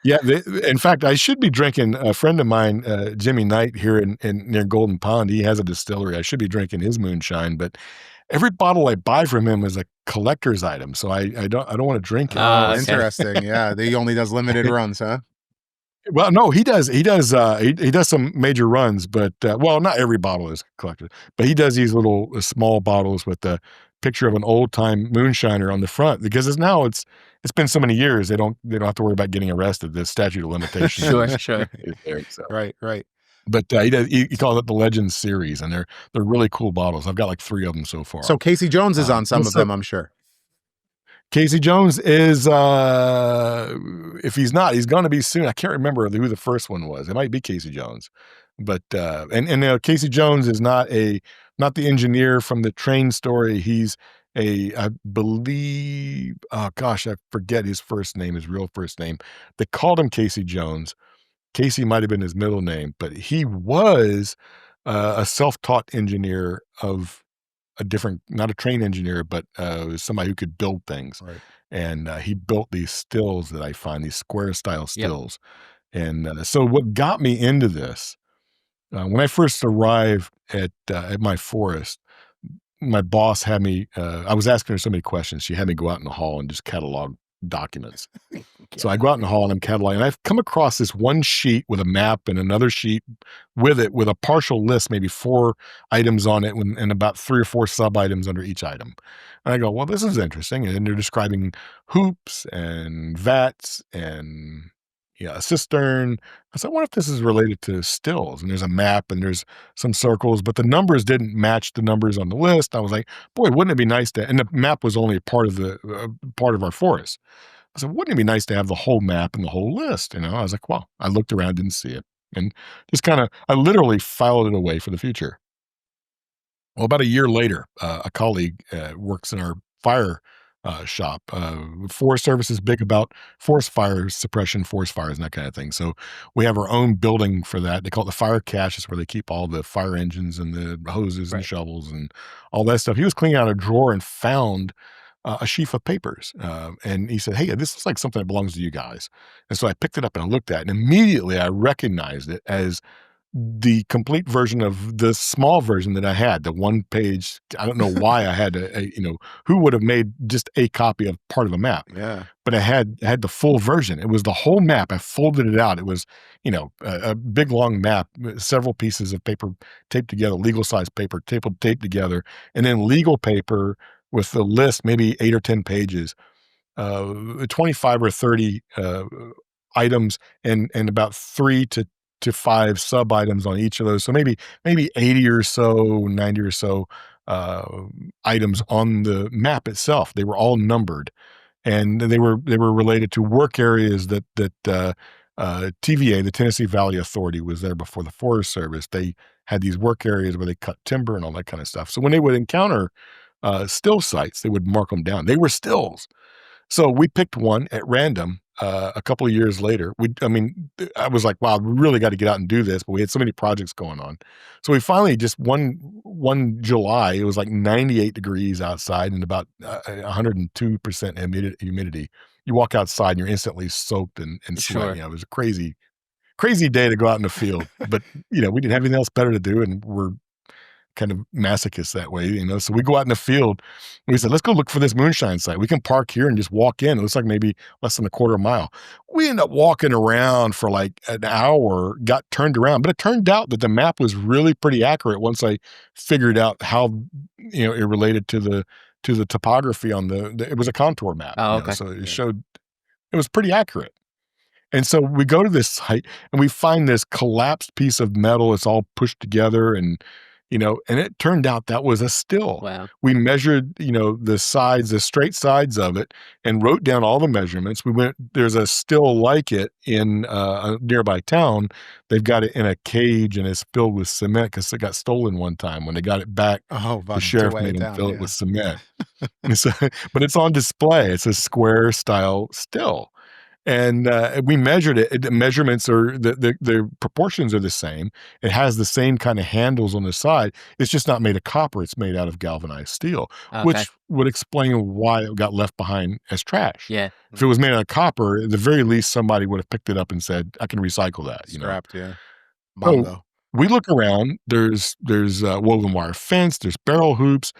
Yeah, in fact, I should be drinking. A friend of mine, Jimmy Knight, here in near Golden Pond, he has a distillery. I should be drinking his moonshine, but every bottle I buy from him is a collector's item, so I don't want to drink it. Oh, interesting. Yeah, he only does limited runs, huh? Well, no, he does some major runs, but not every bottle is collected, but he does these little small bottles with the picture of an old time moonshiner on the front because it's been so many years they don't have to worry about getting arrested. The statute of limitations sure is there, so. Right. But he calls it the Legends series, and they're really cool bottles. I've got like 3 of them so far. So Casey Jones is on some of so them, I'm sure. Casey Jones is, if he's not, he's going to be soon. I can't remember who the first one was. It might be Casey Jones, but Casey Jones is not the engineer from the train story. He's I believe, oh gosh, I forget his real first name. They called him Casey Jones. Casey might have been his middle name, but he was a self-taught engineer of a different, not a train engineer, but somebody who could build things. Right. And he built these stills that I find, these square style stills. Yep. And so what got me into this, when I first arrived at my forest, my boss had me, I was asking her so many questions. She had me go out in the hall and just catalog documents. So I go out in the hall and I'm cataloging, and I've come across this one sheet with a map and another sheet with it with a partial list, maybe 4 items on it and about 3 or 4 sub items under each item. And I go, well, this is interesting. And they're describing hoops and vats and a cistern. I said, I wonder if this is related to stills. And there's a map and there's some circles, but the numbers didn't match the numbers on the list. I was like, boy, wouldn't it be nice to, and the map was only a part of our forest. I said, wouldn't it be nice to have the whole map and the whole list? I was like, well, I looked around, didn't see it. And just I literally filed it away for the future. Well, about a year later, a colleague works in our fire shop. Forest Service is big about forest fire suppression, forest fires, and that kind of thing. So we have our own building for that. They call it the fire cache. It's where they keep all the fire engines and the hoses and shovels and all that stuff. He was cleaning out a drawer and found a sheaf of papers. And he said, hey, this looks like something that belongs to you guys. And so I picked it up and I looked at it, and immediately I recognized it as the complete version of the small version that I had, the one page. I don't know why I had who would have made just a copy of part of a map? Yeah. But I had the full version. It was the whole map. I folded it out. It was, a big long map, several pieces of paper taped together, legal size paper taped together, and then legal paper with the list, maybe 8 or 10 pages, 25 or 30 items, and about 3 to 5 sub items on each of those. So maybe 80 or so, 90 or so items on the map itself. They were all numbered, and they were related to work areas that TVA, the Tennessee Valley Authority, was there before the Forest Service. They had these work areas where they cut timber and all that kind of stuff. So when they would encounter still sites, they would mark them down. They were stills. So we picked one at random a couple of years later. I was like, wow, we really got to get out and do this, but we had so many projects going on. So we finally just one July, it was like 98 degrees outside and about 102% humidity. You walk outside and you're instantly soaked and sweating. Sure. It was a crazy day to go out in the field, but we didn't have anything else better to do, and we're kind of masochists that way, so we go out in the field and we said, let's go look for this moonshine site. We can park here and just walk in. It looks like maybe less than a quarter mile. We ended up walking around for like an hour, got turned around, but it turned out that the map was really pretty accurate once I figured out how it related to the topography on it was a contour map. Oh, okay. So it showed, it was pretty accurate. And so we go to this site and we find this collapsed piece of metal. It's all pushed together, and and it turned out that was a still. Wow. We measured, the straight sides of it, and wrote down all the measurements. There's a still like it in a nearby town. They've got it in a cage and it's filled with cement because it got stolen one time. When they got it back, the sheriff made them fill it with cement. But it's on display. It's a square style still. And we measured it. The measurements are the proportions are the same. It has the same kind of handles on the side. It's just not made of copper. It's made out of galvanized steel, which would explain why it got left behind as trash. Yeah. If it was made out of copper, at the very least, somebody would have picked it up and said, "I can recycle that." Scrapped, yeah. So we look around. There's woven wire fence. There's barrel hoops,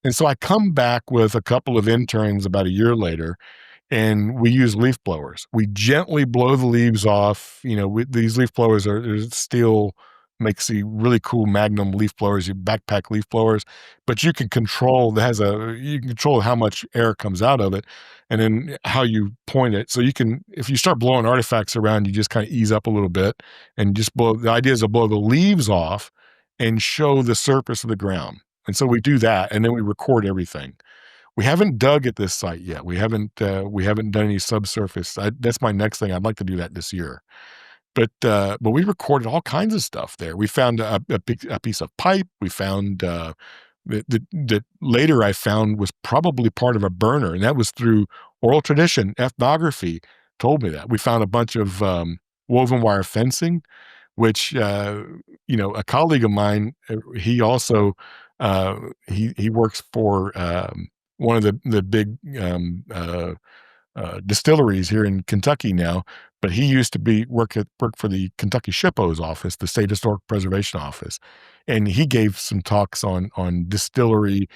and so I come back with a couple of interns about a year later. And we use leaf blowers. We gently blow the leaves off. These leaf blowers are steel makes the really cool Magnum leaf blowers, your backpack leaf blowers, but you can control, you can control how much air comes out of it and then how you point it. So you can, if you start blowing artifacts around, you just kind of ease up a little bit and just blow, the idea is to blow the leaves off and show the surface of the ground. And so we do that, and then we record everything. We haven't dug at this site yet. We haven't done any subsurface. That's my next thing. I'd like to do that this year. But we recorded all kinds of stuff there. We found a piece of pipe. We found that later I found was probably part of a burner, and that was through oral tradition. Ethnography told me that. We found a bunch of woven wire fencing, which a colleague of mine, he also he works for one of the big distilleries here in Kentucky now, but he used to work for the Kentucky SHPO's office, the State Historic Preservation Office, and he gave some talks on distillery,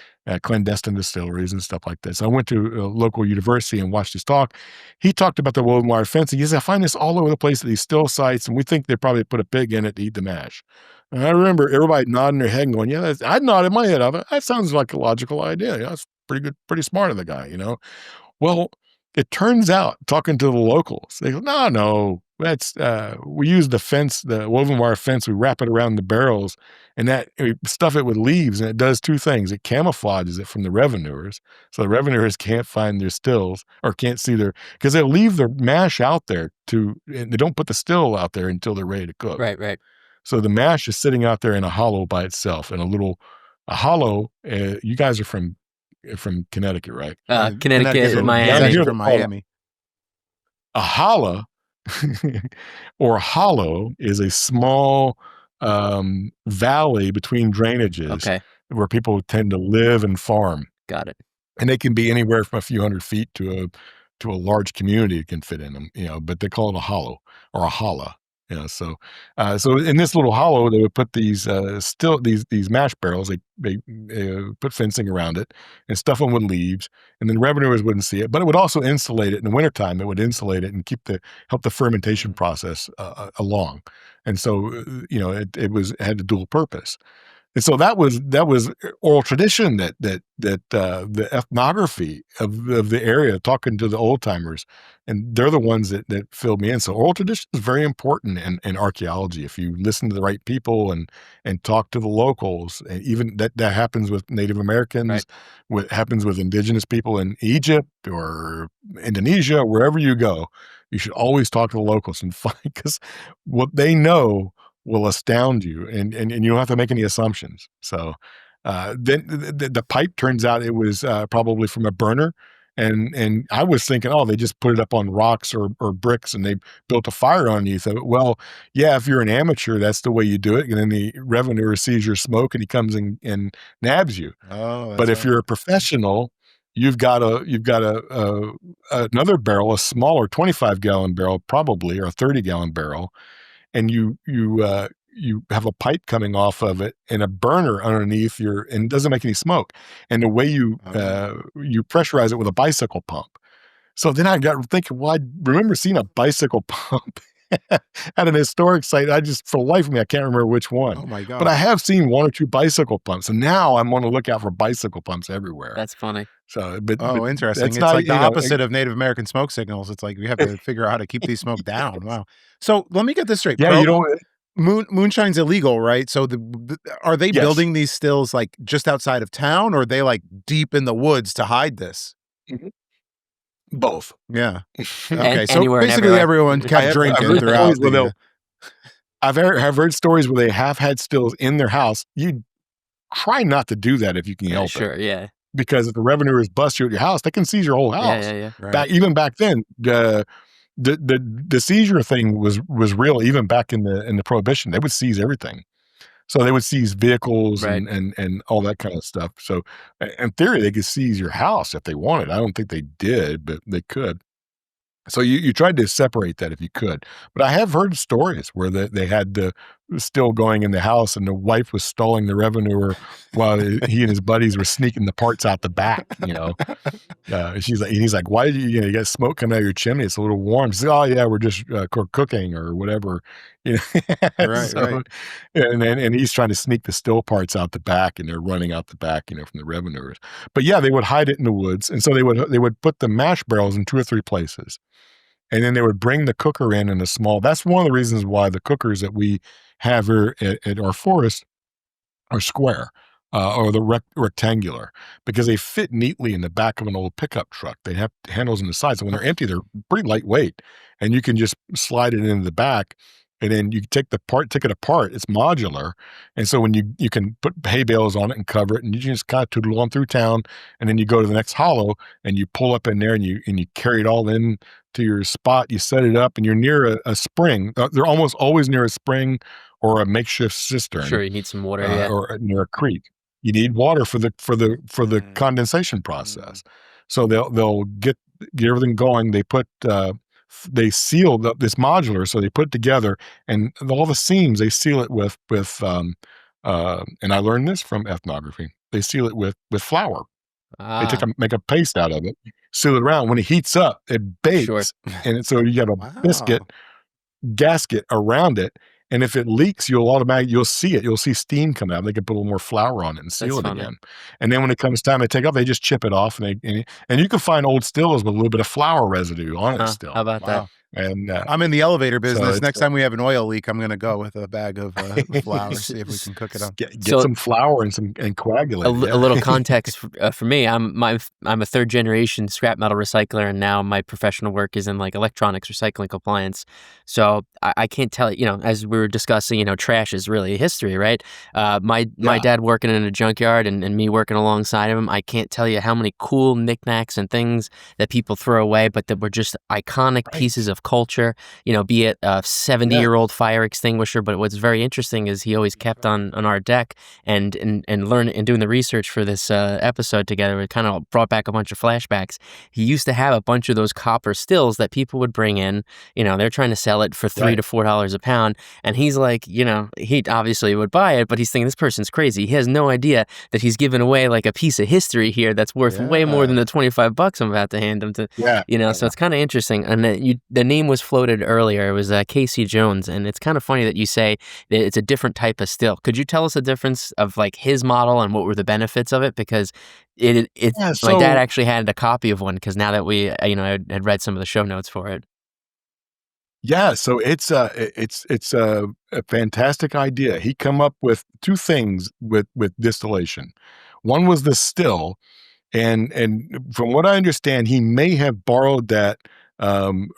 clandestine distilleries and stuff like that. So I went to a local university and watched his talk. He talked about the woven wire fencing. He said, I find this all over the place at these still sites, and we think they probably put a pig in it to eat the mash. And I remember everybody nodding their head and going, yeah, I'd nod in my head of it. That sounds like a logical idea. That's pretty good, pretty smart of the guy, Well, it turns out, talking to the locals, they go, no, that's, we use the fence, the woven wire fence, we wrap it around the barrels, and we stuff it with leaves, and it does two things. It camouflages it from the revenuers, so the revenuers can't find their stills, or can't see because they'll leave their mash out there and they don't put the still out there until they're ready to cook. Right. So the mash is sitting out there in a hollow by itself, in a hollow, you guys are from Connecticut, right? Connecticut, Miami. From Miami. A holla or a hollow is a small valley between drainages where people tend to live and farm. Got it. And they can be anywhere from a few hundred feet to a large community can fit in them, but they call it a hollow or a holla. So in this little hollow, they would put these these mash barrels. They put fencing around it and stuff them with leaves, and then revenuers wouldn't see it. But it would also insulate it in the wintertime. It would insulate it and help the fermentation process along. And so it had a dual purpose. And so that was oral tradition that the ethnography of the area, talking to the old timers, and they're the ones that filled me in. So oral tradition is very important in archaeology. If you listen to the right people and talk to the locals, and even that happens with Native Americans, right. What happens with indigenous people in Egypt or Indonesia, wherever you go, you should always talk to the locals and find, because what they know will astound you, and you don't have to make any assumptions. So then the pipe, turns out it was probably from a burner, and I was thinking, they just put it up on rocks or bricks and they built a fire underneath of it. Well, yeah, if you're an amateur, that's the way you do it, and then the revenuer sees your smoke and he comes and nabs you. But if you're a professional, you've got another barrel, a smaller 25-gallon barrel probably, or a 30-gallon barrel, and you have a pipe coming off of it and a burner underneath and it doesn't make any smoke. And the way you pressurize it with a bicycle pump. So then I got thinking, well, I remember seeing a bicycle pump at an historic site. For the life of me, I can't remember which one. Oh my God. But I have seen one or two bicycle pumps, and now I'm on the lookout for bicycle pumps everywhere. That's funny. So, interesting. It's like the opposite of Native American smoke signals. It's like we have to figure out how to keep these smoke down. Wow. So let me get this straight. Yeah, moonshine's illegal, right? So are they building these stills like just outside of town, or are they like deep in the woods to hide this? Mm-hmm. Both. Yeah. Okay. So basically everywhere. everyone kept drinking throughout. I've heard stories where they have had stills in their house. You try not to do that if you can help it. Sure, yeah. Because if the revenuers bust you at your house, they can seize your whole house. Yeah. Right. Even back then, the seizure thing was real. Even back in the Prohibition, they would seize everything. So they would seize vehicles and all that kind of stuff. So in theory, they could seize your house if they wanted. I don't think they did, but they could. So you tried to separate that if you could. But I have heard stories where they had the still going in the house, and the wife was stalling the revenue while he and his buddies were sneaking the parts out the back, he's like, why do you got smoke coming out of your chimney? It's a little warm. She's like, oh yeah, we're just cooking or whatever. Right, So, right. and he's trying to sneak the still parts out the back, and they're running out the back, from the revenuers. But yeah, they would hide it in the woods. And so they would put the mash barrels in 2 or 3 places. And then they would bring the cooker in a small, that's one of the reasons why the cookers that we have here at our forest are square, or the rectangular, because they fit neatly in the back of an old pickup truck. They have handles on the sides, and when they're empty, they're pretty lightweight, and you can just slide it into the back, and then you take it apart. It's modular, and so when you can put hay bales on it and cover it, and you just kind of tootle on through town, and then you go to the next hollow, and you pull up in there, and you carry it all in to your spot. You set it up, and you're near a spring. They're almost always near a spring or a makeshift cistern. Sure, you need some water, yeah. Or near a creek. You need water for the condensation process. So they'll get everything going. They put they seal this modular, so they put it together, and all the seams they seal it with and I learned this from ethnography. They seal it with flour. They make a paste out of it, seal it around. When it heats up, it bakes, Sure. and so you have a Wow. gasket around it. And if it leaks, you'll see it. You'll see steam come out. They can put a little more flour on it and seal That's it funny. again. And then when it comes time to take off, they just chip it off, and you can find old stills with a little bit of flour residue on it still. How about that? And I'm in the elevator business. it's, Next time we have an oil leak, I'm going to go with a bag of flour, see if we can cook it up. Get So- some flour and coagulate. A little context for me. I'm a third generation scrap metal recycler, and now my professional work is in like electronics recycling compliance. So I can't tell you, as we were discussing, trash is really history, right? My dad working in a junkyard and me working alongside of him. I can't tell you how many cool knickknacks and things that people throw away, but that were just iconic pieces of culture. Be it a 70-year-old fire extinguisher. But what's very interesting is he always kept on our deck and learn and doing the research for this episode together. It kind of brought back a bunch of flashbacks. He used to have a bunch of those copper stills that people would bring in. They're trying to sell it for $3 to $4 a pound, and he's like, he obviously would buy it, but he's thinking this person's crazy. He has no idea that he's giving away like a piece of history here that's worth way more than the $25 I'm about to hand him to. So it's kind of interesting. And the name was floated earlier. It was Casey Jones, and it's kind of funny that you say that it's a different type of still. Could you tell us the difference of like his model and what were the benefits of it? Because my dad actually had a copy of one, because now that we I had read some of the show notes for it. Yeah, so it's a fantastic idea. He come up with 2 things with distillation. One was the still, and from what I understand, he may have borrowed that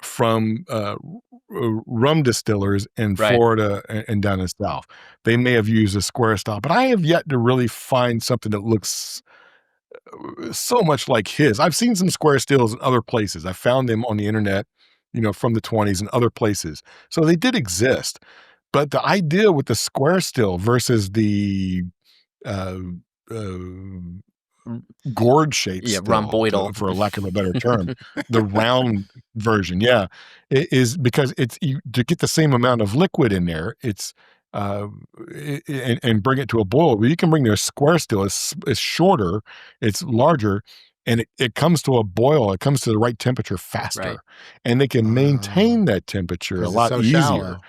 from rum distillers in Florida and down in the South. They may have used a square style, but I have yet to really find something that looks so much like his. I've seen some square stills in other places. I found them on the internet, from the 20s and other places. So they did exist. But the idea with the square still versus the gourd shaped still, rhomboidal, for lack of a better term, the round version, is because to get the same amount of liquid in there, it's and bring it to a boil. Well, you can bring their square still. It's shorter, it's larger, and it comes to a boil. It comes to the right temperature faster, and they can maintain that temperature a lot easier. Shallow.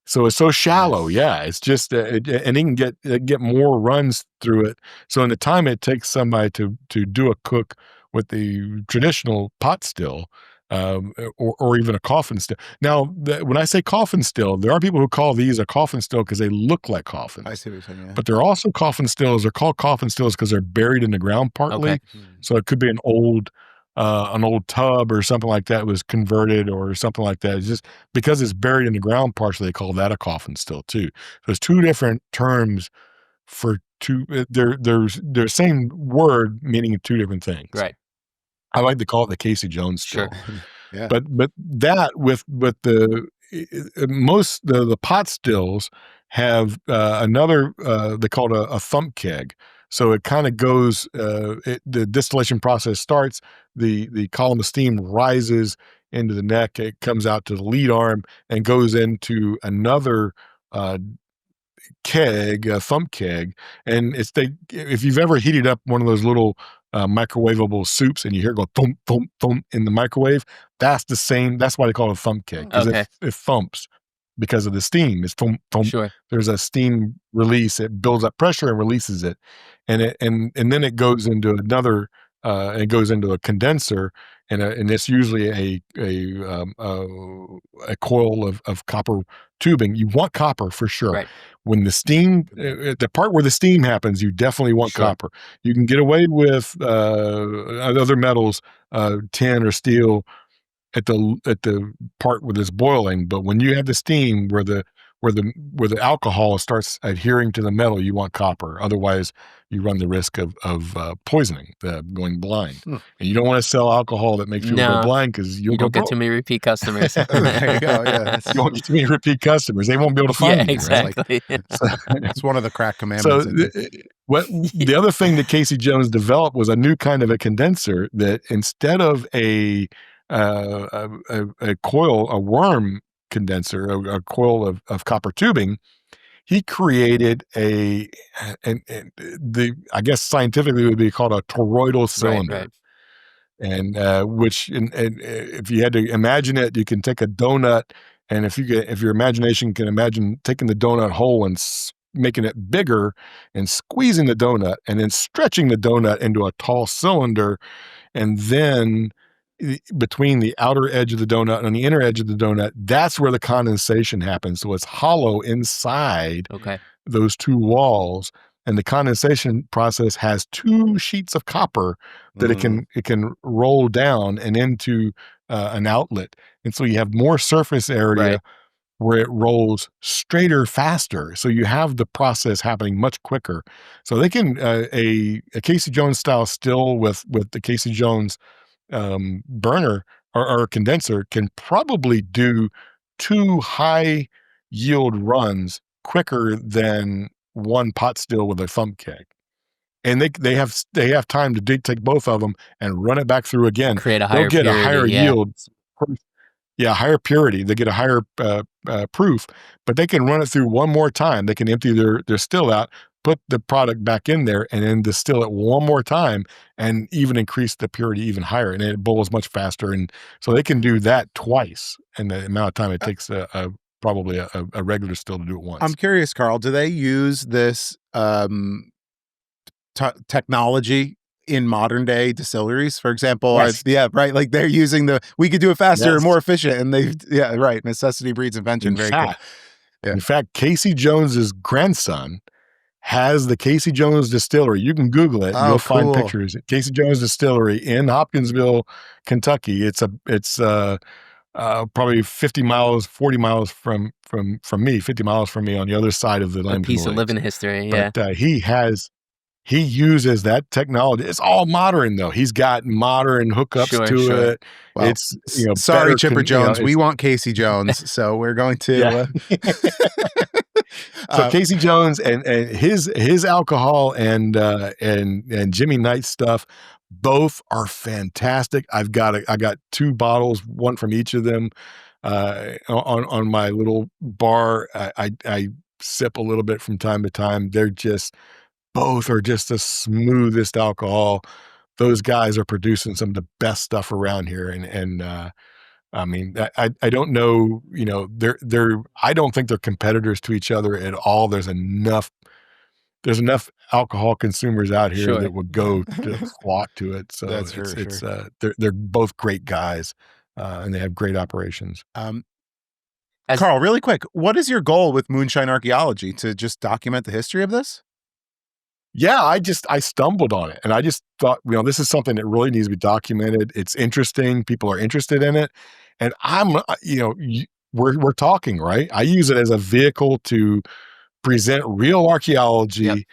So it's so shallow, it's just, and they can get more runs through it. So in the time it takes somebody to do a cook with the traditional pot still, or even a coffin still. Now, when I say coffin still, there are people who call these a coffin still because they look like coffins. I see what you're saying. Yeah. But they're also coffin stills. They're called coffin stills because they're buried in the ground partly. Okay. So it could be an old tub or something like that was converted or something like that. It's just because it's buried in the ground partially, they call that a coffin still too. There's 2 different terms for 2. They're same word meaning 2 different things. Right. I like to call it the Casey Jones still. Sure. Yeah. But that with the most the pot stills have another they call it a thump keg. So it kind of goes, the distillation process starts, the column of steam rises into the neck, it comes out to the lead arm and goes into another keg, a thump keg, and if you've ever heated up one of those little microwavable soups and you hear it go thump thump thump in the microwave, that's why they call it a thump keg, because Okay. it thumps because of the steam. It's thump thump. Sure. There's a steam release. It builds up pressure and releases it, and then it goes into another. It goes into a condenser, and it's usually a coil of copper tubing. You want copper for sure. Right. When the steam, the part where the steam happens, you definitely want Sure. copper. You can get away with other metals, tin or steel, at the part where it's boiling, but when you have the steam where the alcohol starts adhering to the metal, you want copper. Otherwise, you run the risk of poisoning, going blind. And you don't want to sell alcohol that makes people go blind, because you don't get too many repeat customers. There you go. Yeah, you won't get too many repeat customers. They won't be able to find you. Exactly. Right? It's one of the crack commandments. So the other thing that Casey Jones developed was a new kind of a condenser that, instead of a coil, a worm condenser, a coil of copper tubing, he created I guess scientifically it would be called a toroidal cylinder. Right. And if you had to imagine it, you can take a donut, and if your imagination can imagine taking the donut hole and making it bigger and squeezing the donut and then stretching the donut into a tall cylinder, and then between the outer edge of the donut and the inner edge of the donut, that's where the condensation happens. So it's hollow inside those two walls, and the condensation process has two sheets of copper that it can roll down and into an outlet, and so you have more surface area where it rolls straighter, faster. So you have the process happening much quicker. So they can a Casey Jones style still with the Casey Jones burner or condenser can probably do 2 high yield runs quicker than one pot still with a thump keg. And they have time to take both of them and run it back through again. Create a higher They'll get purity, a higher yield. Yeah, higher purity. They get a higher proof, but they can run it through one more time. They can empty their still out, put the product back in there, and then distill it one more time, and even increase the purity even higher, and it boils much faster. And so they can do that twice in the amount of time it takes probably a regular still to do it once. I'm curious, Carl, do they use this technology in modern day distilleries, for example? Like they're using we could do it faster and more efficient, and necessity breeds invention. In fact, Casey Jones's grandson has the Casey Jones Distillery. You can Google it. You'll find pictures. Casey Jones Distillery in Hopkinsville, Kentucky. It's probably 40 miles from me, 50 miles from me on the other side of the Lambton A piece Lakes. of living history. But he uses that technology. It's all modern though. He's got modern hookups to it. Well, it's sorry, Chipper Jones. We want Casey Jones, so we're going to. So Casey Jones and his alcohol and Jimmy Knight's stuff, both are fantastic. I got 2 bottles, one from each of them, on my little bar. I sip a little bit from time to time. Both are just the smoothest alcohol. Those guys are producing some of the best stuff around here, and I mean, I don't know, I don't think they're competitors to each other at all. There's enough alcohol consumers out here that would go to flock to it. So they're both great guys, and they have great operations. Carl, really quick, what is your goal with Moonshine Archaeology? To just document the history of this? Yeah, I stumbled on it, and I just thought, this is something that really needs to be documented. It's interesting. People are interested in it. And we're talking, right? I use it as a vehicle to present real archaeology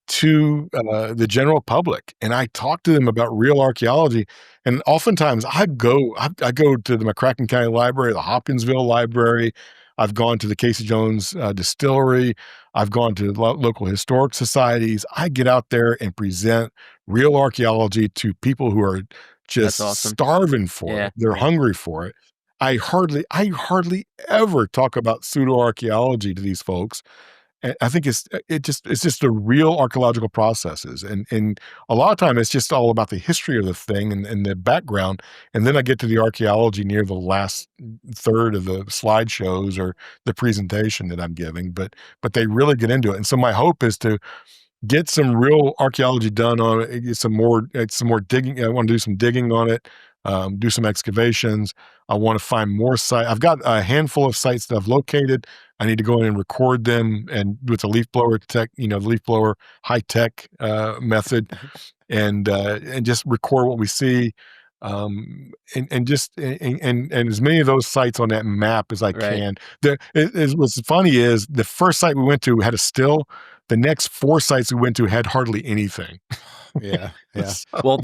to the general public. And I talk to them about real archaeology. And oftentimes I go to the McCracken County Library, the Hopkinsville Library. I've gone to the Casey Jones Distillery. I've gone to local historic societies. I get out there and present real archaeology to people who are just starving for it. They're hungry for it. I hardly ever talk about pseudo-archaeology to these folks. And I think it's just the real archaeological processes, and a lot of time it's just all about the history of the thing and the background, and then I get to the archaeology near the last third of the slideshows or the presentation that I'm giving, but they really get into it, and so my hope is to get some real archaeology done on it, get some more digging. I want to do some digging on it, do some excavations. I want to find more sites. I've got a handful of sites that I've located. I need to go in and record them and with the leaf blower tech, the leaf blower high tech method, and just record what we see. And as many of those sites on that map as I Right. can. What's funny is the first site we went to had a still. The next 4 sites we went to had hardly anything. Yeah. Yeah. Well,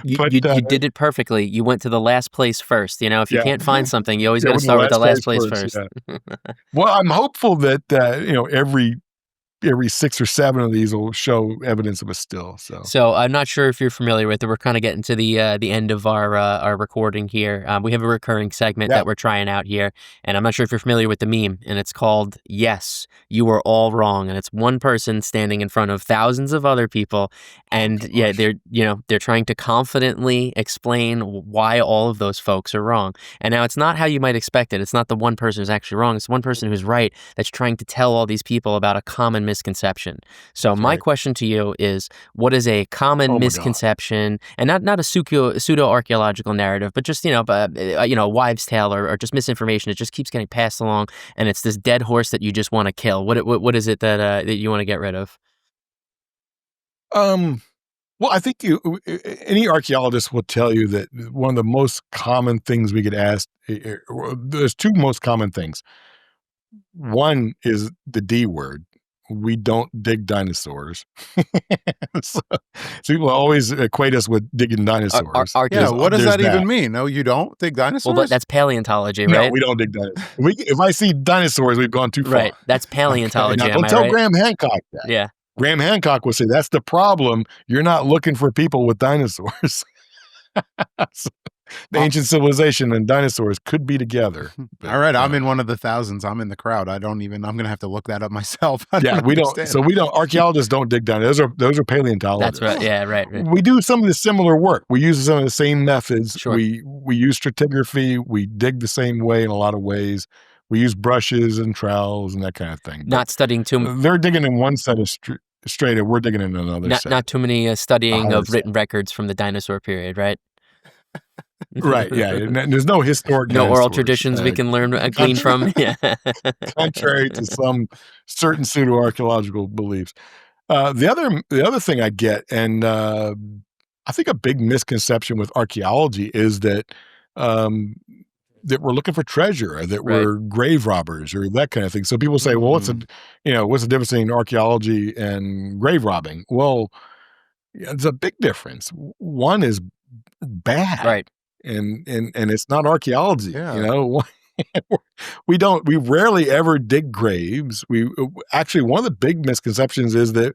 you But, you did it perfectly. You went to the last place first. If you yeah. can't find something, you always Yeah, got to went to the start with the last last place place first, first. yeah. Well, I'm hopeful that, every 6 or 7 of these will show evidence of a still, so. So I'm not sure if you're familiar with it. We're kind of getting to the end of our recording here. We have a recurring segment Yeah. that we're trying out here, and I'm not sure if you're familiar with the meme. And it's called "Yes, you were all wrong." And it's one person standing in front of thousands of other people, and yeah, they're trying to confidently explain why all of those folks are wrong. And now it's not how you might expect it. It's not the one person who's actually wrong. It's one person who's right that's trying to tell all these people about a common misconception. So That's my right. question to you is, what is a common Oh my god. misconception, and not a pseudo-archaeological narrative, but just a wives' tale or just misinformation? It just keeps getting passed along, and it's this dead horse that you just want to kill. What is it that you want to get rid of? Well, I think any archaeologist will tell you that one of the most common things we get asked, there's 2 most common things. One is the D word. We don't dig dinosaurs. So, so people always equate us with digging dinosaurs. Yeah. What does There's that even mean? No, you don't dig Well, dinosaurs? that's paleontology, No, right? we don't dig dinosaurs. If I see dinosaurs, we've gone too far. Right. That's Okay, paleontology. now Am don't I tell right? Graham Hancock that. Yeah. Graham Hancock will say, "That's the problem. You're not looking for people with dinosaurs." So, the ancient civilization and dinosaurs could be together. But, All right, I'm in one of the thousands. I'm in the crowd. I'm going to have to look that up myself. I yeah, don't we don't. understand. So we don't. Archaeologists don't dig dinosaurs. Those are paleontologists. That's right. Yeah. Right. We do some of the similar work. We use some of the same methods. Sure. We use stratigraphy. We dig the same way in a lot of ways. We use brushes and trowels and that kind of thing. Not studying They're digging in one set of strata. We're digging in another set. not too many studying of 100%. written records from the dinosaur period, right? Right, yeah. There's no historic No oral dinosaurs, traditions we can learn glean from. Yeah. contrary to some certain pseudo-archaeological beliefs. The other thing I get, and I think a big misconception with archaeology is that that we're looking for treasure, or that we're grave robbers, or that kind of thing. So people say, "Well, what's the difference between archaeology and grave robbing?" Well, there's a big difference. One is bad, Right. and it's not archaeology. Yeah. We rarely ever dig graves. We actually, one of the big misconceptions is that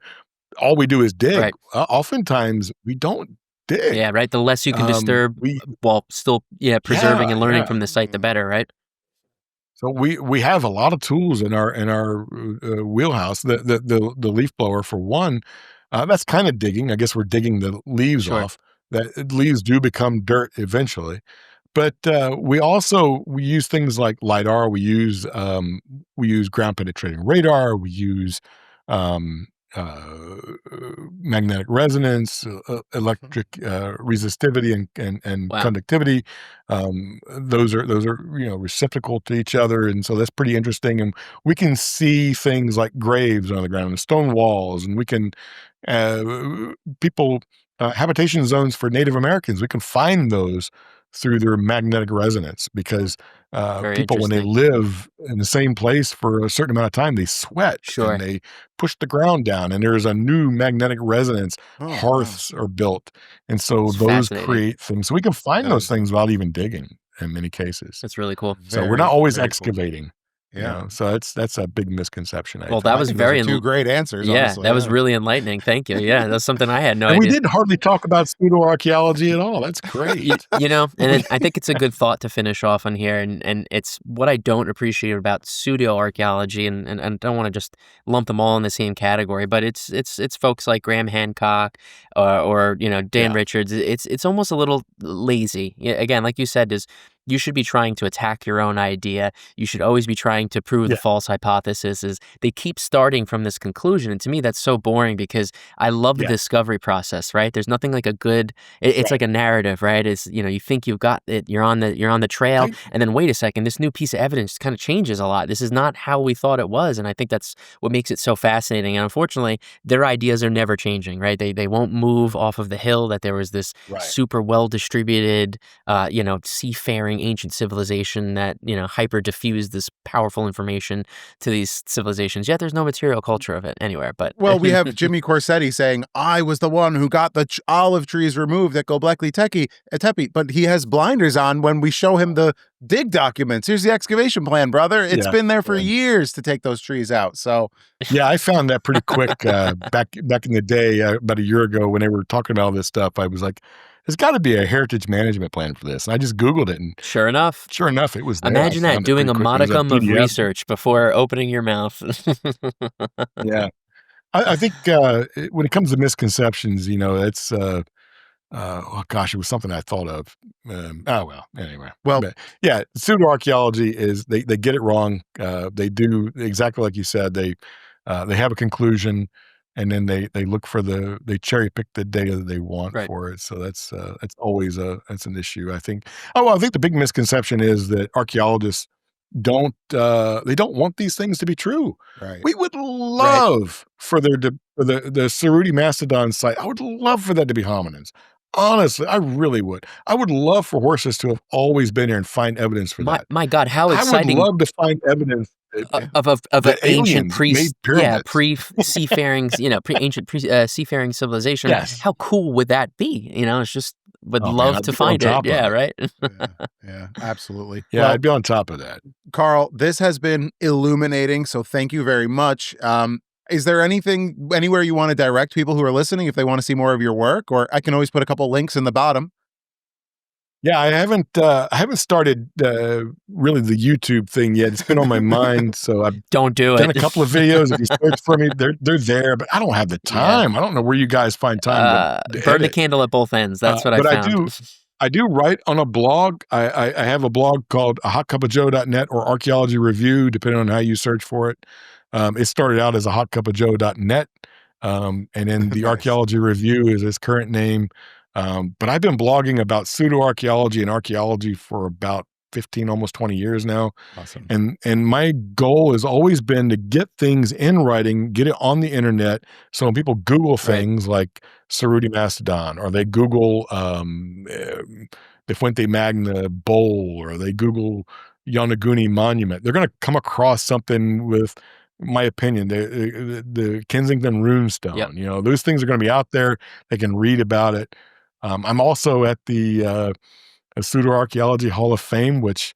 all we do is dig. Right. Oftentimes we don't dig. Yeah, right. The less you can disturb while still preserving and learning from the site, the better, right? So we have a lot of tools in our wheelhouse. The leaf blower, for one, that's kind of digging. I guess we're digging the leaves off. That leaves do become dirt eventually. But we use things like LIDAR. We use ground penetrating radar. We use magnetic resonance, electric resistivity, and Wow. conductivity. Those are reciprocal to each other, and so that's pretty interesting. And we can see things like graves on the ground and stone walls, and we can habitation zones for Native Americans. We can find those through their magnetic resonance, because people, when they live in the same place for a certain amount of time, they sweat and they push the ground down, and there's a new magnetic resonance. Hearths are built, and so those create things. So we can find those things without even digging in many cases. That's really cool. So we're not always excavating. Yeah. So that's a big misconception, I Well, that think. I was think those are very two great answers, yeah, honestly. that was really enlightening. Thank you. Yeah, that's something I had no And we idea. didn't hardly talk about pseudo-archaeology at all. That's great. You know, and then I think it's a good thought to finish off on here, and it's what I don't appreciate about pseudo-archaeology, and I don't want to just lump them all in the same category, but it's folks like Graham Hancock or Dan Yeah. Richards. It's almost a little lazy. Yeah, again, like you said, is you should be trying to attack your own idea. You should always be trying to prove the Yeah. false hypothesis. Is they keep starting from this conclusion, and to me that's so boring because I love the Yeah. discovery process. Right? There's nothing like a good. It's Right. like a narrative, right? It's you think you've got it. You're on the trail, I and then wait a second. This new piece of evidence kind of changes a lot. This is not how we thought it was, and I think that's what makes it so fascinating. And unfortunately, their ideas are never changing. Right? They won't move off of the hill that there was this Right. super well distributed, seafaring ancient civilization that hyper diffused this powerful information to these civilizations. Yet there's no material culture of it anywhere. But Well, we have Jimmy Corsetti saying, I was the one who got the olive trees removed at Göbekli Tepe, but he has blinders on when we show him the dig documents. Here's the excavation plan, brother. It's been there for years to take those trees out. So, yeah, I found that pretty quick back in the day, about a year ago when they were talking about all this stuff. I was like, there's got to be a heritage management plan for this. And I just Googled it, and sure enough, it was there. Imagine that, doing a modicum of PDF. research before opening your mouth. Yeah. I think when it comes to misconceptions, it's oh gosh, it was something I thought of. Anyway. Well, But yeah, pseudo-archaeology is they get it wrong. They do exactly like you said. They have a conclusion, and then they look for they cherry pick the data that they want Right. for it. So that's always that's an issue, I think. Oh, well, I think the big misconception is that archaeologists don't want these things to be true. right. We would love for the Cerutti Mastodon site. I would love for that to be hominins. Honestly, I really would. I would love for horses to have always been here and find evidence for that. My God, how I would exciting love to find evidence of an that ancient aliens made pyramids. pre-seafaring, ancient seafaring civilization. Yes. How cool would that be? It's just would Oh, man, love I'd to be on find it. top of Yeah, it. right. Yeah, absolutely. Yeah, Well, I'd be on top of that. Carl, this has been illuminating, so thank you very much. Is there anywhere you want to direct people who are listening if they want to see more of your work? Or I can always put a couple links in the bottom. Yeah, I haven't started really the YouTube thing yet. It's been on my mind, so I've Don't do done it. a couple of videos. If you search for me, they're there, but I don't have the time. I don't know where you guys find time to burn the edit. candle at both ends. That's what I But found. I do write on a blog. I have a blog called hotcupofjoe.net or Archaeology Review, depending on how you search for it. It started out as a hotcupofjoe.net, and then the Nice. Archaeology Review is its current name. But I've been blogging about pseudo-archaeology and archaeology for about 15, almost 20 years now. Awesome. And my goal has always been to get things in writing, get it on the internet. So when people Google things like Cerutti Mastodon, or they Google the Fuente Magna Bowl, or they Google Yonaguni Monument, they're going to come across something with, my opinion, the Kensington Runestone. Yep. Those things are going to be out there. They can read about it. I'm also at the Pseudo-Archaeology Hall of Fame, which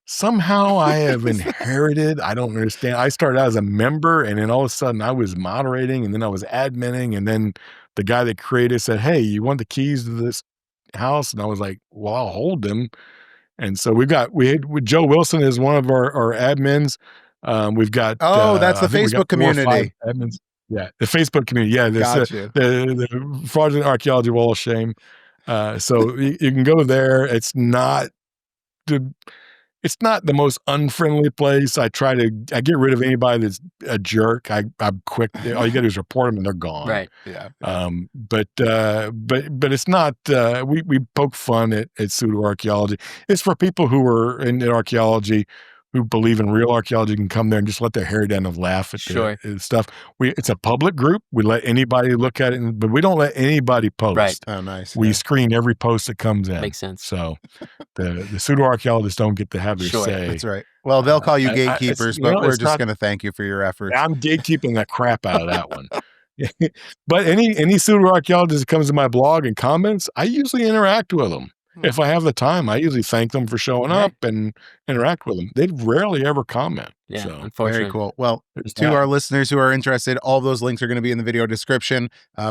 somehow I have inherited. I don't understand. I started out as a member, and then all of a sudden I was moderating, and then I was adminning, and then the guy that created said, "Hey, you want the keys to this house?" And I was like, "Well, I'll hold them." And so we had Joe Wilson is one of our admins. We've got that's the I think we got Facebook 4 or 5 community. admins. Yeah, the Facebook community. Yeah, Gotcha. the Fraudulent Archaeology Wall of Shame. So you can go there. It's not the most unfriendly place. I get rid of anybody that's a jerk. I'm quick. All you got to do is report them, and they're gone. Right. Yeah. But it's not. We poke fun at pseudo-archaeology. It's for people who are in archaeology, who believe in real archaeology, can come there and just let their hair down and laugh at the stuff. It's a public group. We let anybody look at it, but we don't let anybody post. Right. Oh, nice. We screen every post that comes in. Makes sense. So the pseudo-archaeologists don't get to have their say. That's right. Well, they'll call you I- gatekeepers, it's- but we're it's just not- going to thank you for your efforts. I'm gatekeeping the crap out of that one. But any pseudo-archaeologist that comes to my blog and comments, I usually interact with them. if I have the time, I usually thank them for showing Yeah. up and interact with them. They rarely ever comment. Yeah, So unfortunately. Very cool. Well, there's to that. our listeners who are interested, all those links are going to be in the video description.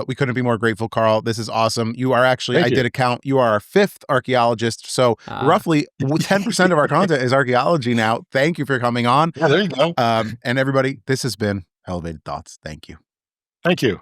We couldn't be more grateful, Carl. This is awesome. You are actually, Thank I you. did a count, you are our 5th archaeologist. So roughly 10% of our content is archaeology now. Thank you for coming on. Yeah, there you go. And everybody, this has been Elevated Thoughts. Thank you. Thank you.